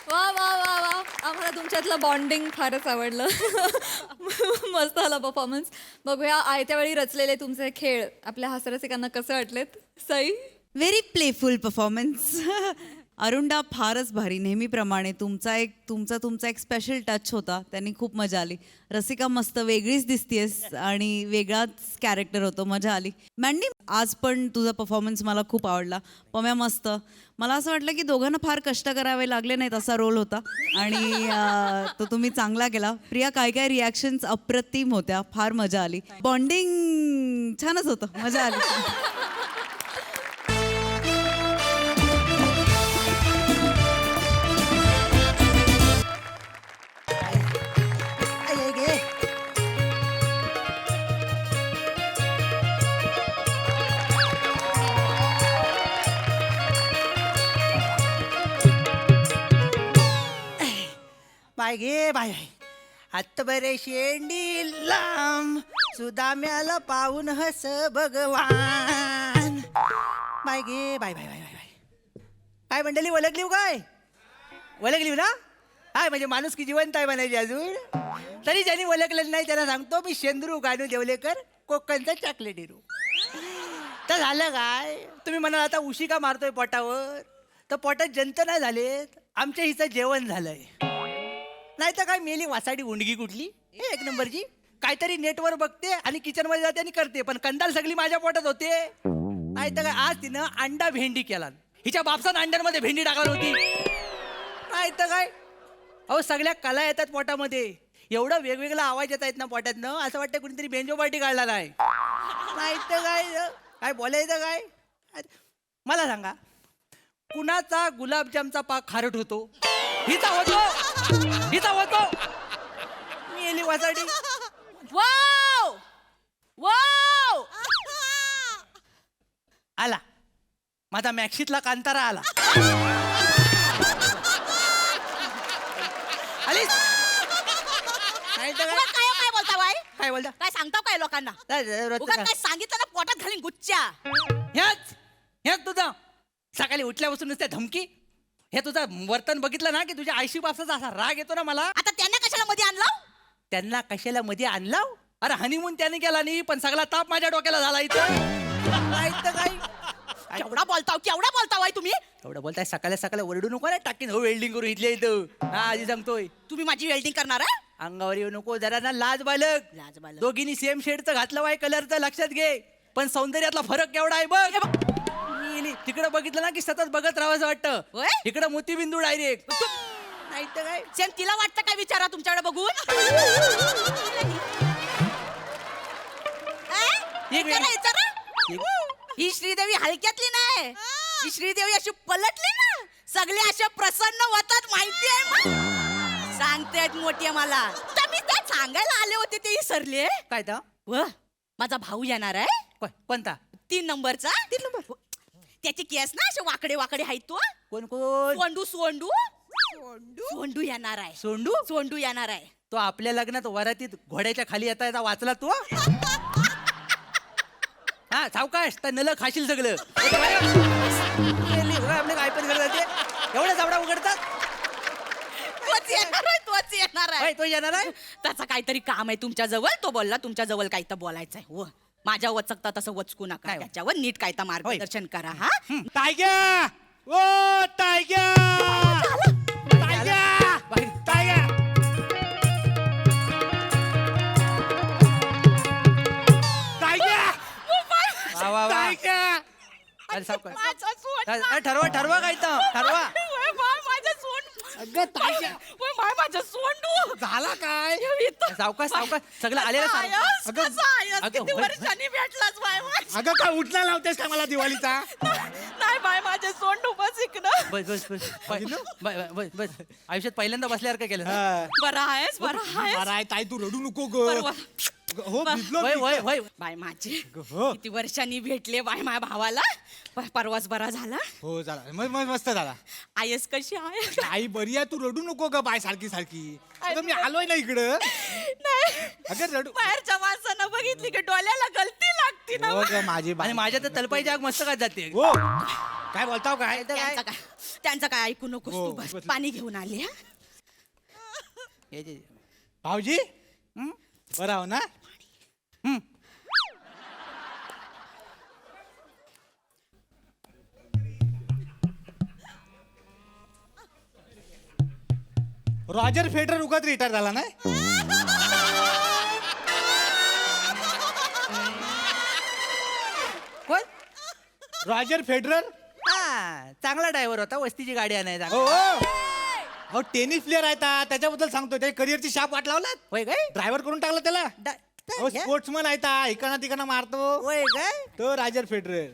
वा वा वा वा, आम्हाला तुमच्यातलं बॉन्डिंग फारच आवडलं. मस्त आला परफॉर्मन्स. बघूया आयत्या वेळी रचलेले तुमचे खेळ आपल्या हास्यरसिकांना कसे वाटलेत. सई. Very playful performance. अरुंडा फारच भारी. नेहमीप्रमाणे तुमचा एक स्पेशल टच होता. त्यांनी खूप मजा आली. रसिका मस्त वेगळीच दिसतेस आणि वेगळाच कॅरेक्टर होतो. मजा आली. मॅन्डी आज पण तुझा परफॉर्मन्स मला खूप आवडला. पम्या मस्त. मला असं वाटलं की दोघांना फार कष्ट करावे लागले नाहीत असा रोल होता आणि तो तुम्ही चांगला केला. प्रिया काय रिॲक्शन्स अप्रतिम होत्या. फार मजा आली. बॉन्डिंग छानच होतं. मजा आली. बाय गे बाय. हात बरे शेंडी लांब सुदाम्याला पाहून हस भगवान. बाय गे bye bye bye bye bye. काय मंडळी ओळखली हो काय? ओळखली ना? हाय म्हणजे माणूस की जिवंत आहे म्हणायची अजून. तरी ज्यांनी ओळखलेलं नाही त्याला सांगतो मी शेंद्रू गानू देवलेकर कोकणचा चॉकलेट हिरो. तर झालं काय तुम्ही म्हणाल आता उशी का मारतोय पोटावर, तर पोटात जंत नाही झालेत, आमच्या हिचं जेवण झालंय. नाही तर काय मेली वासाडी उंडगी कुठली एक नंबरची. काहीतरी नेटवर बघते आणि किचन मध्ये जाते आणि करते, पण कंदाल सगळी माझ्या पोटात होते. नाही तर काय आज तिनं अंडा भेंडी केला, हिच्या बापसानं अंड्यांमध्ये भेंडी टाकणार होती. नाही तर काय अहो सगळ्या कला येतात पोटामध्ये, एवढं वेगवेगळा आवाज येत आहेत ना पोटातनं, असं वाटतं कुणीतरी बेंजो पार्टी काढला नाही. नाही तर काय काय बोलायचं काय. मला सांगा कुणाचा गुलाबजामचा पाक खारट होतो? हिचा होतो, हिचा होतो. मी येली वासाडी. वाव वाव आला माझा मॅक्सितला कांतारा आला. आलीस? नाही तर काय. काय काय बोलता बाई? काय बोलता? काय सांगता काय लोकांना? उगाच काय सांगितलं ना पोटात घालीन गुच्च्या. ह्याच ह्याच तुझं सकाळी उठल्यापासून नुसत्या धमकी. हे तुझं वर्तन बघितलं ना की तुझ्या आईशी बापसाचा असा राग येतो ना मला. आता त्यांना कशाला मध्ये आणलं? त्यांना कशाला मध्ये आणला? अरे हनीमून त्याने केला नाही, पण सगळा ताप माझ्या डोक्याला झाला इथं. नाही तर काय. केवढा बोलताव बाई तुम्ही? एवढं बोलताय सकाळी सकाळी ओरडू नको रे, टाकीन हो वेल्डिंग करू इथल्या इथं. हा आधी सांगतोय. तुम्ही माझी वेल्डिंग करणार आहे? अंगावर येऊ नको जरा ना, लाज बालक. लाज बालक. दोघींनी सेम शेडचं घातलं वाय कलरचं, लक्षात घे. पण सौंदर्यातला फरक केवढा आहे बघ. तिकडं बघितलं ना की सतत बघत राहावंसं वाटतं. होय? इकडं मोतीबिंदू डायरेक्ट. नाही तर काय. सेम तिला वाटतं काय विचारा तुमच्याकडे बघून? एक विचारा, मिनिट. विचारा. ही श्रीदेवी हलक्यातली नाही, ही श्रीदेवी अशी पलटली ना सगळे असे प्रसन्न होतात माहिती आहे. सांगतेत मोठी मला, तर मी ते सांगायला आले होते ते विसरले. काय तर व माझा भाऊ येणार आहे. कोणता? 3 नंबरचा. 3 नंबर. त्याचे केस ना असे वाकडे वाकडे आहेत. तो कोण कोण? सोंडू सोंडू सोंडू येणार आहे. सोंडू? सोंडू येणार आहे. तो आपल्या लग्नात वरातीत घोड्याच्या खाली येता येता वाचला तू. हा सावकाश तर नल खाशील सगळं. आपल्या काय पण करतात ते एवढा जावडा उघडतात. तोच येणार आहे, तोच येणार आहे. होय, तो येणार आहे. त्याचं काहीतरी काम आहे तुमच्या जवळ. तो बोलला तुमच्या जवळ काही तर बोलायचं आहे. व माझ्या वचकता तसं वचकू नका. काय? त्याच्यावर नीट काय तर मार्गदर्शन करा. हा टायग्या ओ टायग्या टायग्या टायग्या. टायग्या वा वा वा. टायग्या. अरे सावकाश. माझा सोंड. अरे ठरवा ठरवा काय तर ठरवा. ओय बाय, माझा सोंड. अगं टायग्या. ओय बाय, माझा सोंडू. झाला काय? सावकाश सावकाश सगळं आलेलं कसा आहेस? अगं, कसा आहेस? अगं, किती होय. वर्षांनी भेटलास बाय माझ्या. अगं काय उठला लावतेस का मला दिवाळीचा? नाही बाय, माझे सोंडू बस इकडं. बस बस बस बस बस बस आयुष्यात पहिल्यांदा बसल्यासारखं केलं ना. हा. बरं आहेस, बरं आहेस. बरं आहे ताई, तू रडू नको ग. बरोबर. हो भिजलो होय मी. होय होय. बाय माझे हो. किती वर्षांनी भेटले बाय माझ्या भावाला. परवाच बरा झाला. हो झाला मस्त झाला. आयस कशी आहे? आई बरी आहे, तू रडू नको ग बाय सारखी सारखी. अगं मी आलोय ना इकडं. नाही, अगं रडू. बाहेरच्या माणसानं बघितली की डोळ्याला गलती लागती ना. हो ग माझी आणि माझ्या तर तलपाईची आग मस्त काय जाते. हो काय बोलताव काय? त्यांचं काय ऐकू नकोस हो, तू. बस बस. पाणी घेऊन आली. हा भाऊजी बरं आहो ना? रॉजर फेडरर उगाच रिटायर झाला नाही. कोण? Roger Federer. हा चांगला ड्रायव्हर होता, वस्तीची गाडी आणायचा. हो हो टेनिस प्लेअर आहे त्याच्याबद्दल सांगतो. त्याच्या करिअरची शाप वाट लावलात. होय काय? ड्रायव्हर करून टाकला त्याला. होय स्पोर्ट्समन आहे इकडनं तिकडनं मारतो काय? तो रॉजर फेडरर.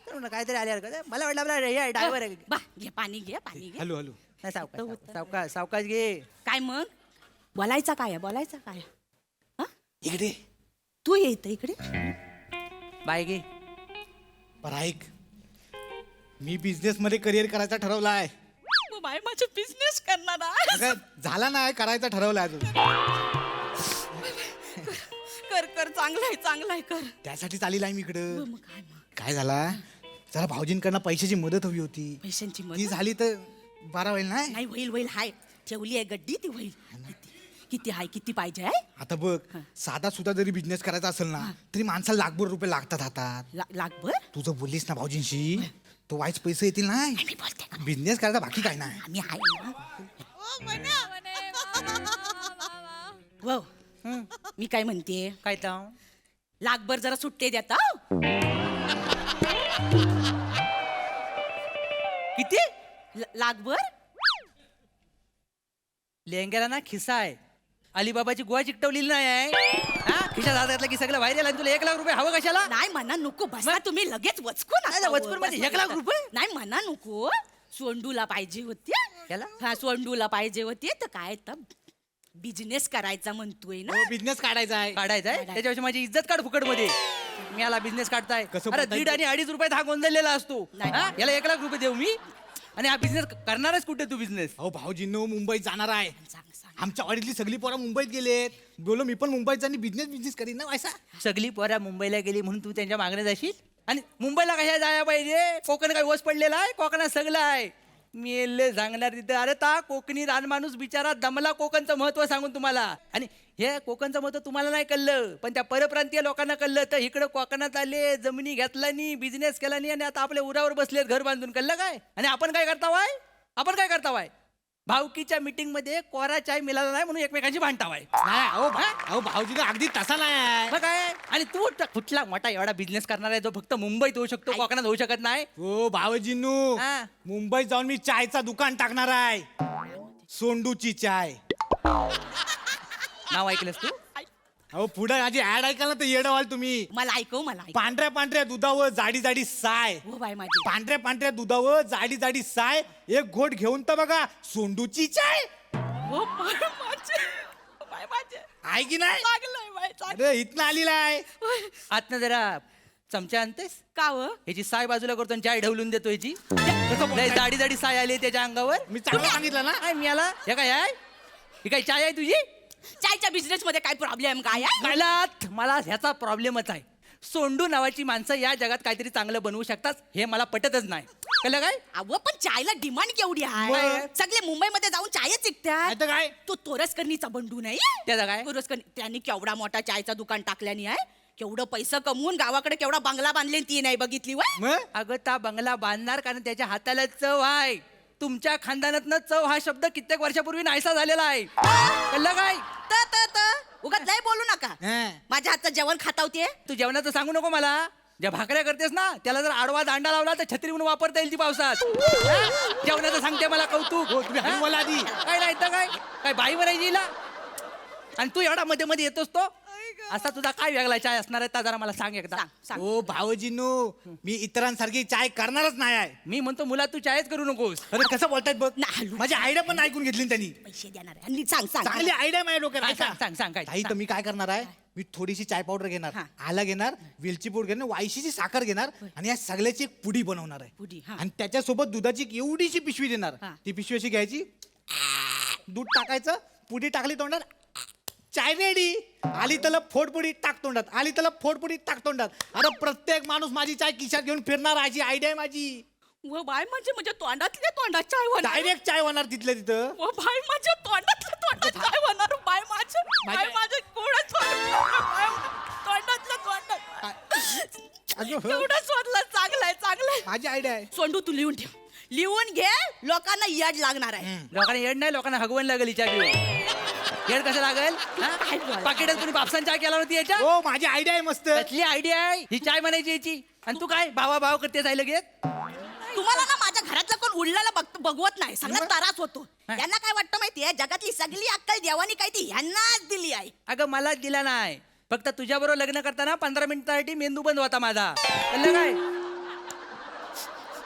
तर म्हणलं काहीतरी आल्यावर का मला वाटलं आपला हे ड्रायव्हर आहे. बा घे पाणी घे, पाणी घे. Hello hello. नाही, सावकाश सावकाश सावकाश घे. काय मग बोलायचं काय? बोलायचं काय? हा? इकडे तू ये इथं इकडे. बाय घे. बरं ऐक, मी बिझनेस मध्ये करिअर करायचा ठरवला आहे. बाय माझे बिझनेस करणार आहे. अगं, झाला नाही करायचं ठरवलं अजून. कर कर चांगलं आहे कर. त्यासाठी चालेल आहे मी इकडं. मग काय मग? काय झाला जरा भाऊजींकडनं पैशाची मदत हवी होती. पैशांची ती मदत झाली तर बरा होईल ना. नाही. होईल हाय ठेवली आहे गड्डी ती होईल. किती हाय किती पाहिजे आहे? आता बघ साधा सुद्धा जरी बिझनेस करायचा असेल ना तरी माणसाला लाखभर रुपये लागतात हातात. लाखभर? तुझं बोललीस ना भाऊजींशी तो वाईच पैसे येतील ना. मी बोलते ना. बिझनेस करायचा बाकी काय नाही. आम्ही हाय हो. मी काय म्हणते काय तर लाखभर जरा सुट्टे देता. किती लाखभर लेंग्याला ना खिसा आहे अलिबाबाची गुहा चिकटवलेली नाही आहे. हा खिशात हात घातला की सगळं बाहेर आलं आणि तुला 1 लाख रुपये हवं कशाला? नाही म्हणा नको बसा तुम्ही लगेच वचकून नाही, वचकून म्हणजे 1 लाख रुपये? नाही म्हणा नको. सोंडूला पाहिजे होते. याला? हा सोंडूला पाहिजे होते तर काय तर बिझनेस करायचा म्हणतोय ना. बिझनेस काढायचा आहे. काढायचं आहे त्याच्यापेक्षा माझी इज्जत काढ फुकट मध्ये. मी याला बिझनेस काढताय कसं अरे बोलताय 1.5 आणि 2.5 रुपयात हा गोंधळलेला असतो. नाही. हा? याला 1 लाख रुपये देऊ मी आणि हा बिझनेस करणारच कुठे तू बिझनेस? अहो भाऊजींनो मुंबईत जाणार आहे. सांग सांग. आमच्या वाडीतली सगळी पोरं मुंबईत गेलेत. बोलो मी पण मुंबईत आणि बिझनेस करीन ना व्हायचा. सगळी पोऱ्या मुंबईला गेली म्हणून तू त्यांच्या मागणे जाशील आणि मुंबईला कशा जायला पाहिजे? कोकण काय ओस पडलेला आहे? कोकणात सगळं आहे. मेले सांगणार तिथं. अरे ता कोकणी रानमाणूस बिचारा दमला कोकणचं महत्व सांगून तुम्हाला. आणि हे कोकणचं महत्व तुम्हाला नाही कळलं पण त्या परप्रांतीय लोकांना कळलं. तर इकडं कोकणात आले जमिनी घेतला नाही बिझनेस केला नाही आणि आता आपल्या उरावर बसलेत घर बांधून. कळलं काय? आणि आपण काय करतावाय भावकीच्या मीटिंग मध्ये कोरा चाय मिळाला नाही म्हणून एकमेकांची भांडतावाय. नाही अहो भाऊजी अगदी तसा नाही. मग काय? आणि तू कुठला मोठा एवढा बिझनेस करणार आहे जो फक्त मुंबईत होऊ शकतो कोकणात होऊ शकत नाही? हो भाऊजींनो हा. मुंबईत जाऊन मी चायचा दुकान टाकणार आहे. सोंडूची चाय. नाव ऐकलंस तू? अहो पुढे माझी ऍड ऐकायला तर येडं व्हाल तुम्ही. मला ऐकव. पांढऱ्या दुधावर जाडी साय. हो बाय माझी. पांढऱ्या दुधावर जाडी साय. एक घोट घेऊन तर बघा सोंडूची चाय. हो बाय माझे. बाय माझे. आहे की नाही? लागलंय बाय चांगलं. अरे इथनं आलेला आहे. आतनं जरा चमचा आणतेस का व? ह्याची साय बाजूला करतो आणि चाय ढवलून देतो ह्याची. लय जाडी साय आली त्याच्या अंगावर. मी चांगलं सांगितलं ना. काय मी आला हे काय आहे? ही काय चाय आहे तुझी? चायच्या बिझनेस मध्ये काय प्रॉब्लेम काय आहे? कळलात मला ह्याचा प्रॉब्लेमच आहे. सोंडू नावाची माणसं या जगात काहीतरी चांगलं बनवू शकतात हे मला पटतच नाही. कळलं काय? अव पण चायला डिमांड केवढी आहे. मग? सगळे मुंबईमध्ये जाऊन चायच विकतात. आता काय तो तोरसकर्णीचा बंडू नाही. त्याचा काय? तोरसकर्णी त्यांनी केवढा मोठा चायचा दुकान टाकल्यानी आहे. केवढं पैसा कमवून गावाकडे केवढा बंगला बांधले ती नाही बघितली वय. मग अगं ता बंगला बांधणार कारण त्याच्या हाताला चव आहे. तुमच्या खानदानातनं चव हा शब्द कित्येक वर्षापूर्वी नाहीसा झालेला आहे. कळलं काय? उगाच लय बोलू नका. हा. माझ्या हातचं जेवण खाता होते. तू जेवणाचं सांगू नको मला. ज्या भाकऱ्या करतेस ना त्याला जर आडवा दांडा लावला तर छत्री म्हणून वापरता येईल ती पावसात. हा? जेवणाचं सांगते मला कौतुक. हो, तुम्ही हलू मला आधी. काय नाही तर काय बाई म्हणायची हिला? आणि तू एवढा मध्ये येतोस तो असा तुझा काय वेगळा चाय असणार आहे जरा मला सांग एकदा. सांग. ओ भाऊजींनो मी इतरांसारखी चाय करणारच नाही आहे. मी म्हणतो मुला तू चायच करू नकोस. अरे कसं बोलतायत बघ. ना, हलू. माझी आयडिया पण ऐकून घेतली ना त्यांनी. पैसे देणार आहे. आणि सांग सांग. चांगली आयडिया माझ्या डोक्यात काय ऐका. सांग काय ताई तर मी काय करणार आहे मी थोडीशी चाय पावडर घेणार हा. आला घेणार वेलची पूड घेणार वायशीची साखर घेणार आणि या सगळ्याची एक पुडी बनवणार पुडी, आहे हा. आणि त्याच्यासोबत दुधाची एक एवढीशी पिशवी देणार. हा. ती पिशवी अशी घ्यायची दूध टाकायचं पुडी टाकली तोंडात चाय रेडी. आली त्याला फोडपुडी टाक तोंडात. आली त्याला फोडपुडी टाक तोंडात. अरे प्रत्येक माणूस माझी चाय खिशात घेऊन फिरणार. अशी आयडिया आहे माझी. व बाय म्हणजे तोंडातल्या तोंडात चाय होणार. डायरेक्ट चाय होणार तिथल्या तिथं. व बाय माझ्या तोंडातल्या तोंडात चाय होणार. बाय माझ्या कोणाच तोंडातल्या तोंडात. अगं, एवढं शोधलं. चांगलंय. माझी आयडिया आहे. सोंडू तू लिहून ठेव. लिहून घे. लोकांना याड लागणार आहे. लोकांना येड नाही लोकांना हगवण लागेल हिच्या येड कसं लागेल? पाकिटात कोणी बापसान चाय केला होती याच्या? हो माझी आयडिया आहे मस्त. कसली आयडिया आहे ही चाय म्हणायची याची? आणि तू काय भावा करते जायला घेत? तुम्हाला ना माझ्या घरातलं कोण उडलेला बघवत नाही. सगळा त्रास होतो. यांना काय वाटतं माहितीये जगातली सगळी अक्कल देवानी काय ती ह्यांनाच दिली आहे. अगं मला दिला नाही फक्त तुझ्याबरोबर लग्न करताना 15 मिनिटासाठी मेंदू बंद होता माझा. कळलं काय?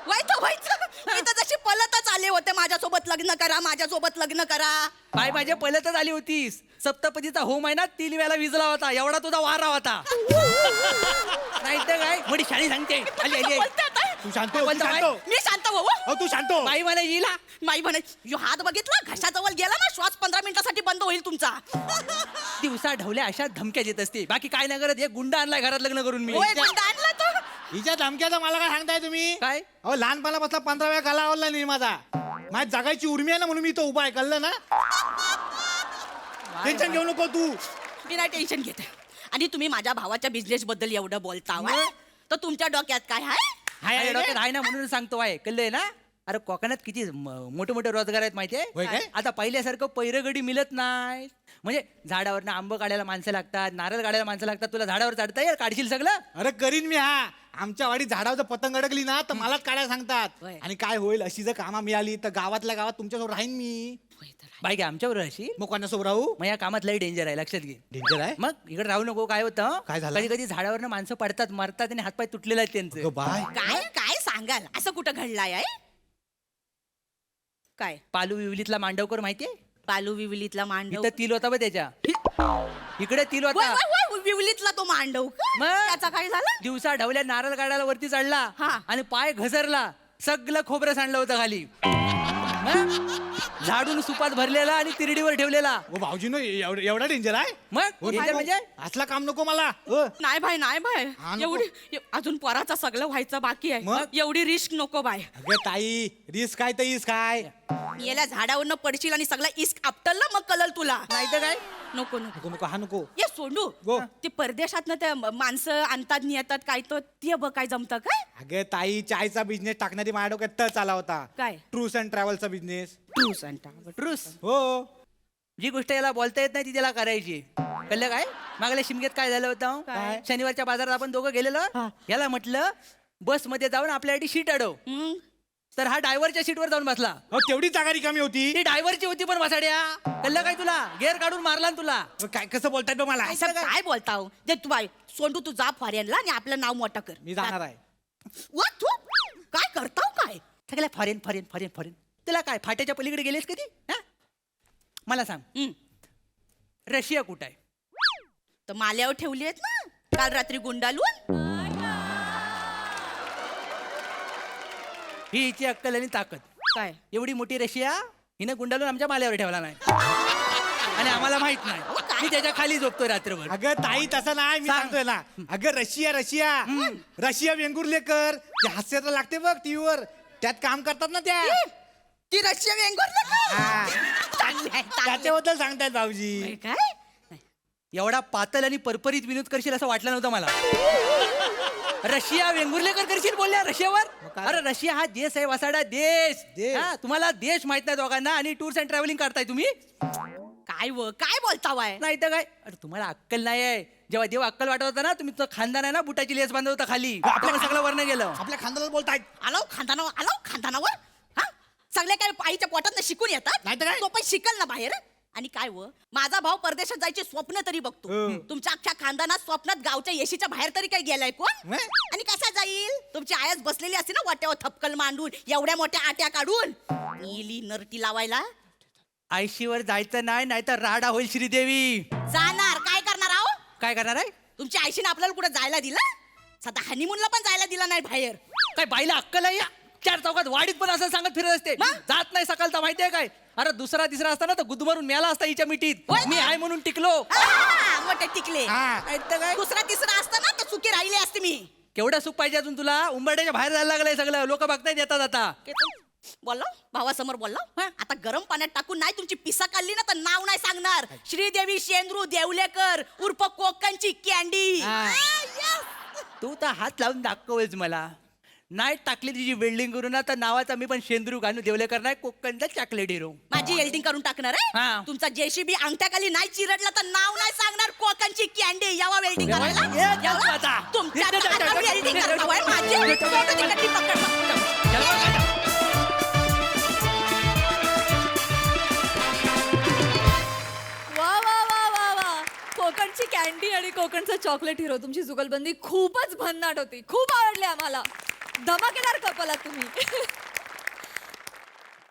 व्हायचं मी तर जशी पलतच आले होते माझ्यासोबत लग्न करा. बाय माझ्या पहिल्यातच आली होतीस. सप्तपदीचा होम आहे ना 3 वेळा विजला होता एवढा तुझा वारा होता. नाही तर काय मोठी शाळी सांगते. आली बोलते आता. तू शांत हो, तू बोलतो शांत बाई? हो. मी शांत हो हो, तू शांत हो. बाई मला येईल हा. माई म्हणे यो हात बघितला घशाजवळ गेला ना श्वास 15 मिनिटासाठी बंद होईल तुमचा दिवसा ढवल्या अशा धमक्या देत असते बाकी काय नाही करत एक गुंड आणलाय घरात लग्न करून मी होय, पण आणला तो हिच्या धमक्याचं मला काय सांगताय तुम्ही काय? अहो लहानपणापासून 15 वेळा काला आवडला नाही माझा माझ्या जगायची उर्मी आहे ना म्हणून मी तो उभा आहे कळलं ना टेन्शन घेऊ नको तू मी नाही टेन्शन घेते आणि तुम्ही माझ्या भावाच्या बिझनेस बद्दल एवढं बोलता व्हय? तर तुमच्या डोक्यात काय आहे हाय डॉक्टर आहे ना म्हणून सांगतो आहे कळलंय ना अरे कोकणात किती मोठे मोठे रोजगार आहेत माहितीये होय काय? आता पहिल्यासारखं पैरगडी मिळत नाही म्हणजे झाडावरनं आंब काढायला माणसं लागतात नारळ काढायला माणसं लागतात तुला झाडावर चढता येईल काढशील सगळं अरे करीन मी हा आमच्या वाडीत झाडावर जर पतंग अडकली ना तर मलाच काढायला सांगतात होय. आणि काय होईल अशी जर कामा मिळाली तर गावातल्या गावात तुमच्यासोबत राहीन मी बाई घ्या आमच्याबरोबर अशी मग कोणासोबत राहू मग या कामात लई डेंजर आहे लक्षात घे डेंजर आहे मग इकडे राहू नको काय होतं काय झालं? कधी कधी झाडावरनं माणसं पडतात मरतात आणि हातपाय तुटलेले आहेत त्यांचे अगं बाय काय काय सांगाल असं कुठं घडलाय आहे? काय पालू विवलीतला मांडवकर माहितीये पालू विवलीतला मांडव इथं तिल होता बघ त्याच्या इकडे तिल वय, होता वय, वय, विवलीतला तो मांडव का? मग? त्याचा काय झालं दिवसा ढवल्या नारळ काढायला वरती चढला हा. आणि पाय घसरला सगळं खोबरं सांडलं होतं खाली हं? झाडून सुपात भरलेला आणि तिरडीवर ठेवलेला ओ भाऊजीनो एवढा डेंजर आहे मग हो, danger म्हणजे असला काम नको मला नाही भाई नाही भाई हा, नको. एवढी अजून पोराचा सगळं व्हायचं बाकी आहे मग? एवढी रिस्क नको बाय अगं ताई रिस्क काय तर इस्क काय याला झाडावरनं पडशील आणि सगळं इस्क आपटल ना मग कळल तुला नाही तर काय नको नको नको नको हा नको ये सोंडू गो. ते परदेशात त्या माणसं आणतात येतात काय तर ते बघ काय जमतं काय अगं ताई चायचा बिझनेस टाकणारी माझ्या डोक्यात तर चाला होता काय? ट्रूस अँड ट्रॅव्हलचा बिझनेस ट्रूस हो जी गोष्ट याला बोलता येत नाही ती त्याला करायची कळलं काय मागल्या शिमग्यात काय झालं होतं काय? शनिवारच्या बाजारात आपण दोघं गेलेलो याला म्हटलं बस मध्ये जाऊन आपल्यासाठी शीट अडव मग तर हा ड्रायव्हरच्या सीटवर जाऊन बसला हो तेवढी जागा रिकामी होती ती ड्रायव्हरची होती पण बसाड्या कळलं काय तुला गेअर काढून मारला ना तुला काय कसं बोलताय बा मला असं काय बोलताव जे तू बाय सोंडू तू जा फॉरेनला आणि आपलं नाव मोठं कर मी जाणार आहे वा, तू काय करताव काय सगळ्या फॉरेन फॉरेन फॉरेन फॉरेन तुला काय फाट्याच्या पलीकडे गेलेस कधी हा मला सांग हं. रशिया कुठं आहे तर माल्यावर ठेवली आहेत ना काल रात्री गुंडालून ही हिची अक्कल आणि ताकद काय एवढी मोठी रशिया हिनं गुंडाळून आमच्या माल्यावर ठेवला नाही आणि आम्हाला माहित नाही मी त्याच्या खाली झोपतोय रात्रभर अगं ताई तसं नाही मी सांग. सांगतोय ना अगं रशिया रशिया रशिया वेंगुर्लेकर ते हास्य तर लागते बघ टीव्हीवर त्यात काम करतात ना त्या ती रशिया वेंगुर्ले हा. चांगली आहे, चांगली आहे. त्याच्याबद्दल सांगतायत भाऊजी काय एवढा पातळ आणि परपरीत विनोद करशील असं वाटलं नव्हतं मला रशिया वेंगुर्लेकर करशील बोलल्या रशियावर अरे रशिया हा देश आहे वसाडा देश देश. हा, तुम्हाला देश माहित नाही दोघांना आणि टूर्स अँड ट्रॅव्हलिंग करताय तुम्ही काय बोलतावाय नाही तर काय अरे तुम्हाला अक्कल नाही आहे जेव्हा देव अक्कल वाटत होता ना तुम्ही तुमचं खानदान आहे ना बुटाची लेस बांधत होता खाली आपल्याला सगळं वर्ण गेलं आपल्या खानदानात बोलतायत आलाव खानदानावर हा सगळे काय आईच्या पोटात शिकून येतात नाही तर काय? तो पण शिकल ना बाहेर आणि काय माझा भाऊ परदेशात जायचे स्वप्न तरी बघतो तुमच्या अख्ख्या खानदानात स्वप्नात गावच्या येशीच्या बाहेर तरी काय गेलाय कोण व्हय? आणि कसा जाईल तुमची आयाच बसलेली असते ना वाट्यावर थपकल मांडून एवढ्या मोठ्या आट्या काढून नीली नरटी लावायला आयशीवर जायचं नाही नाहीतर राडा होईल श्रीदेवी जाणार काय करणार आहो काय करणार आहे तुमच्या आईशीने आपल्याला कुठे जायला दिलं सध्या हनीमूनला पण जायला दिला नाही बाहेर काय बाईला अक्कल आहे या चार चौकात वाडीत पण असं सांगत फिरत असते मग? जात नाही सकाळचा माहितीये काय अरे दुसरा तिसरा असताना तर गुदमरून मेला असता हिच्या मिठीत होय मी ना? आहे म्हणून टिकलो मोठे टिकले हा. नाही तर काय दुसरा तिसरा असताना तर सुखी राहिले असते मी केवढं सुख पाहिजे अजून तुला उंबरड्याच्या बाहेर जायला लागलंय सगळं लोक बघतायत येतात आता बोललो भावासमोर बोललो आता गरम पाण्यात टाकून नाही तुमची पिसा काढली ना तर नाव नाही सांगणार श्रीदेवी शेंद्रू देवलेकर उर्फ कोकणची कॅन्डी तू तर हात लावून दाखवच मला नाही टाकली तुझी वेल्डिंग करून ना तर नावाचा मी पण शेंद्रू गाणू देवलेकर नाही कोकणचा चॉकलेट हिरो माझी एल्डिंग करून टाकणार हा. आहे तुमचा जेसीबी अंगठ्याखाली नाही चिरडला तर नाव नाही सांगणार कोकणची कॅन्डी यावा वेल्डिंग करायला ये यावा? आता. तुमच्या हातावर वेल्डिंग करतो आहे माझी फोटो तिकडची पकड. वा वा वा वा वा कोकणची कॅन्डी आणि कोकणचा चॉकलेट हिरो तुमची जुगलबंदी खूपच भन्नाट होती खूप आवडली आम्हाला धमाकेदार कपल आहात तुम्ही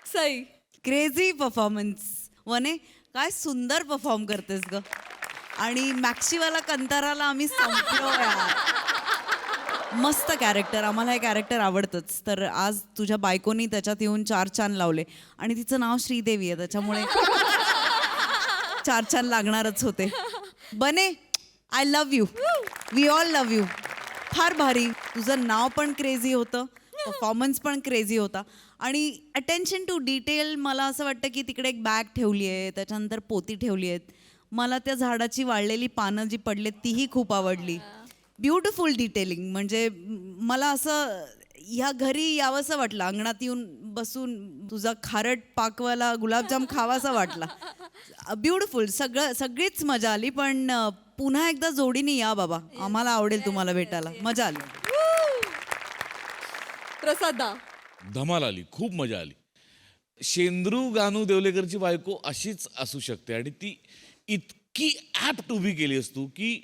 सई क्रेझी परफॉर्मन्स वने काय सुंदर परफॉर्म करतेस ग आणि मॅक्सीवाला कंताराला आम्ही संपलो यार मस्त कॅरेक्टर, आम्हाला हे कॅरेक्टर आवडतंच. तर आज तुझ्या बायकोनी त्याच्यात येऊन 4 चान लावले आणि तिचं नाव श्रीदेवी आहे, त्याच्यामुळे 4 चान लागणारच होते. बने, I love you, we all love you. फार भारी, तुझं नाव पण क्रेझी होतं, परफॉर्मन्स पण क्रेझी होता आणि अटेन्शन टू डिटेल. मला असं वाटतं की तिकडे एक बॅग ठेवली आहे, त्याच्यानंतर पोती ठेवली आहेत. मला त्या झाडाची वाळलेली पानं जी पडलेत तीही खूप आवडली. Beautiful detailing. म्हणजे मला असं ह्या घरी यावंसं वाटलं, अंगणात येऊन बसून तुझा खारट पाकवाला गुलाबजाम खावासा वाटला. ब्युटिफुल, सगळीच मजा आली. पण पुन्हा एकदा जोडीने या बाबा, आम्हाला आवडेल तुम्हाला भेटायला. मजा आली. प्रसादा. धमाल आली, खूप मजा आली. शेंद्रू गानू देवलेकरची बायको अशीच असू शकते आणि ती इतकी ॲप्ट उभी केली असतो की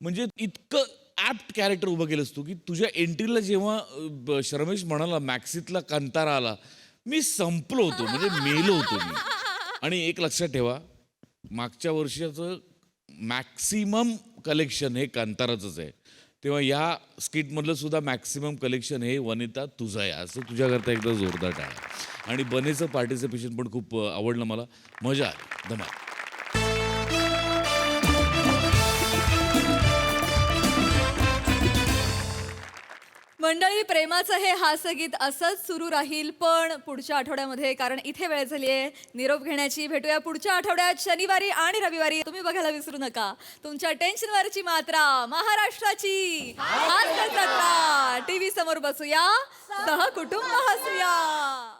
म्हणजे इतकं ॲप्ट कॅरेक्टर उभं केलं असतो की तुझ्या एंट्रीला जेव्हा शर्मेश म्हणाला मॅक्सितला कंतारा आला, मी संपलो होतो, म्हणजे मेलो होतो मी. आणि एक लक्षात ठेवा, मागच्या वर्षाचं मॅक्सिमम कलेक्शन हे कांताराचंच आहे. तेव्हा या स्किटमधलं सुद्धा मॅक्सिमम कलेक्शन हे वनिता तुझं आहे, असं तुझ्याकरता एकदा जोरदार टाळा. आणि बनेचं पार्टिसिपेशन पण खूप आवडलं मला, मजा आली, धमाल. मंडळी, प्रेमाचं हे हास्यगीत असंच सुरू राहील पण पुढच्या आठवड्यामध्ये, कारण इथे वेळ झाली आहे निरोप घेण्याची. भेटूया पुढच्या आठवड्यात शनिवारी आणि रविवारी. तुम्ही बघायला विसरू नका तुमच्या टेन्शनवरची मात्रा, महाराष्ट्राची हास्य जत्रा. टीव्ही समोर बसूया, सहकुटुंब हसूया.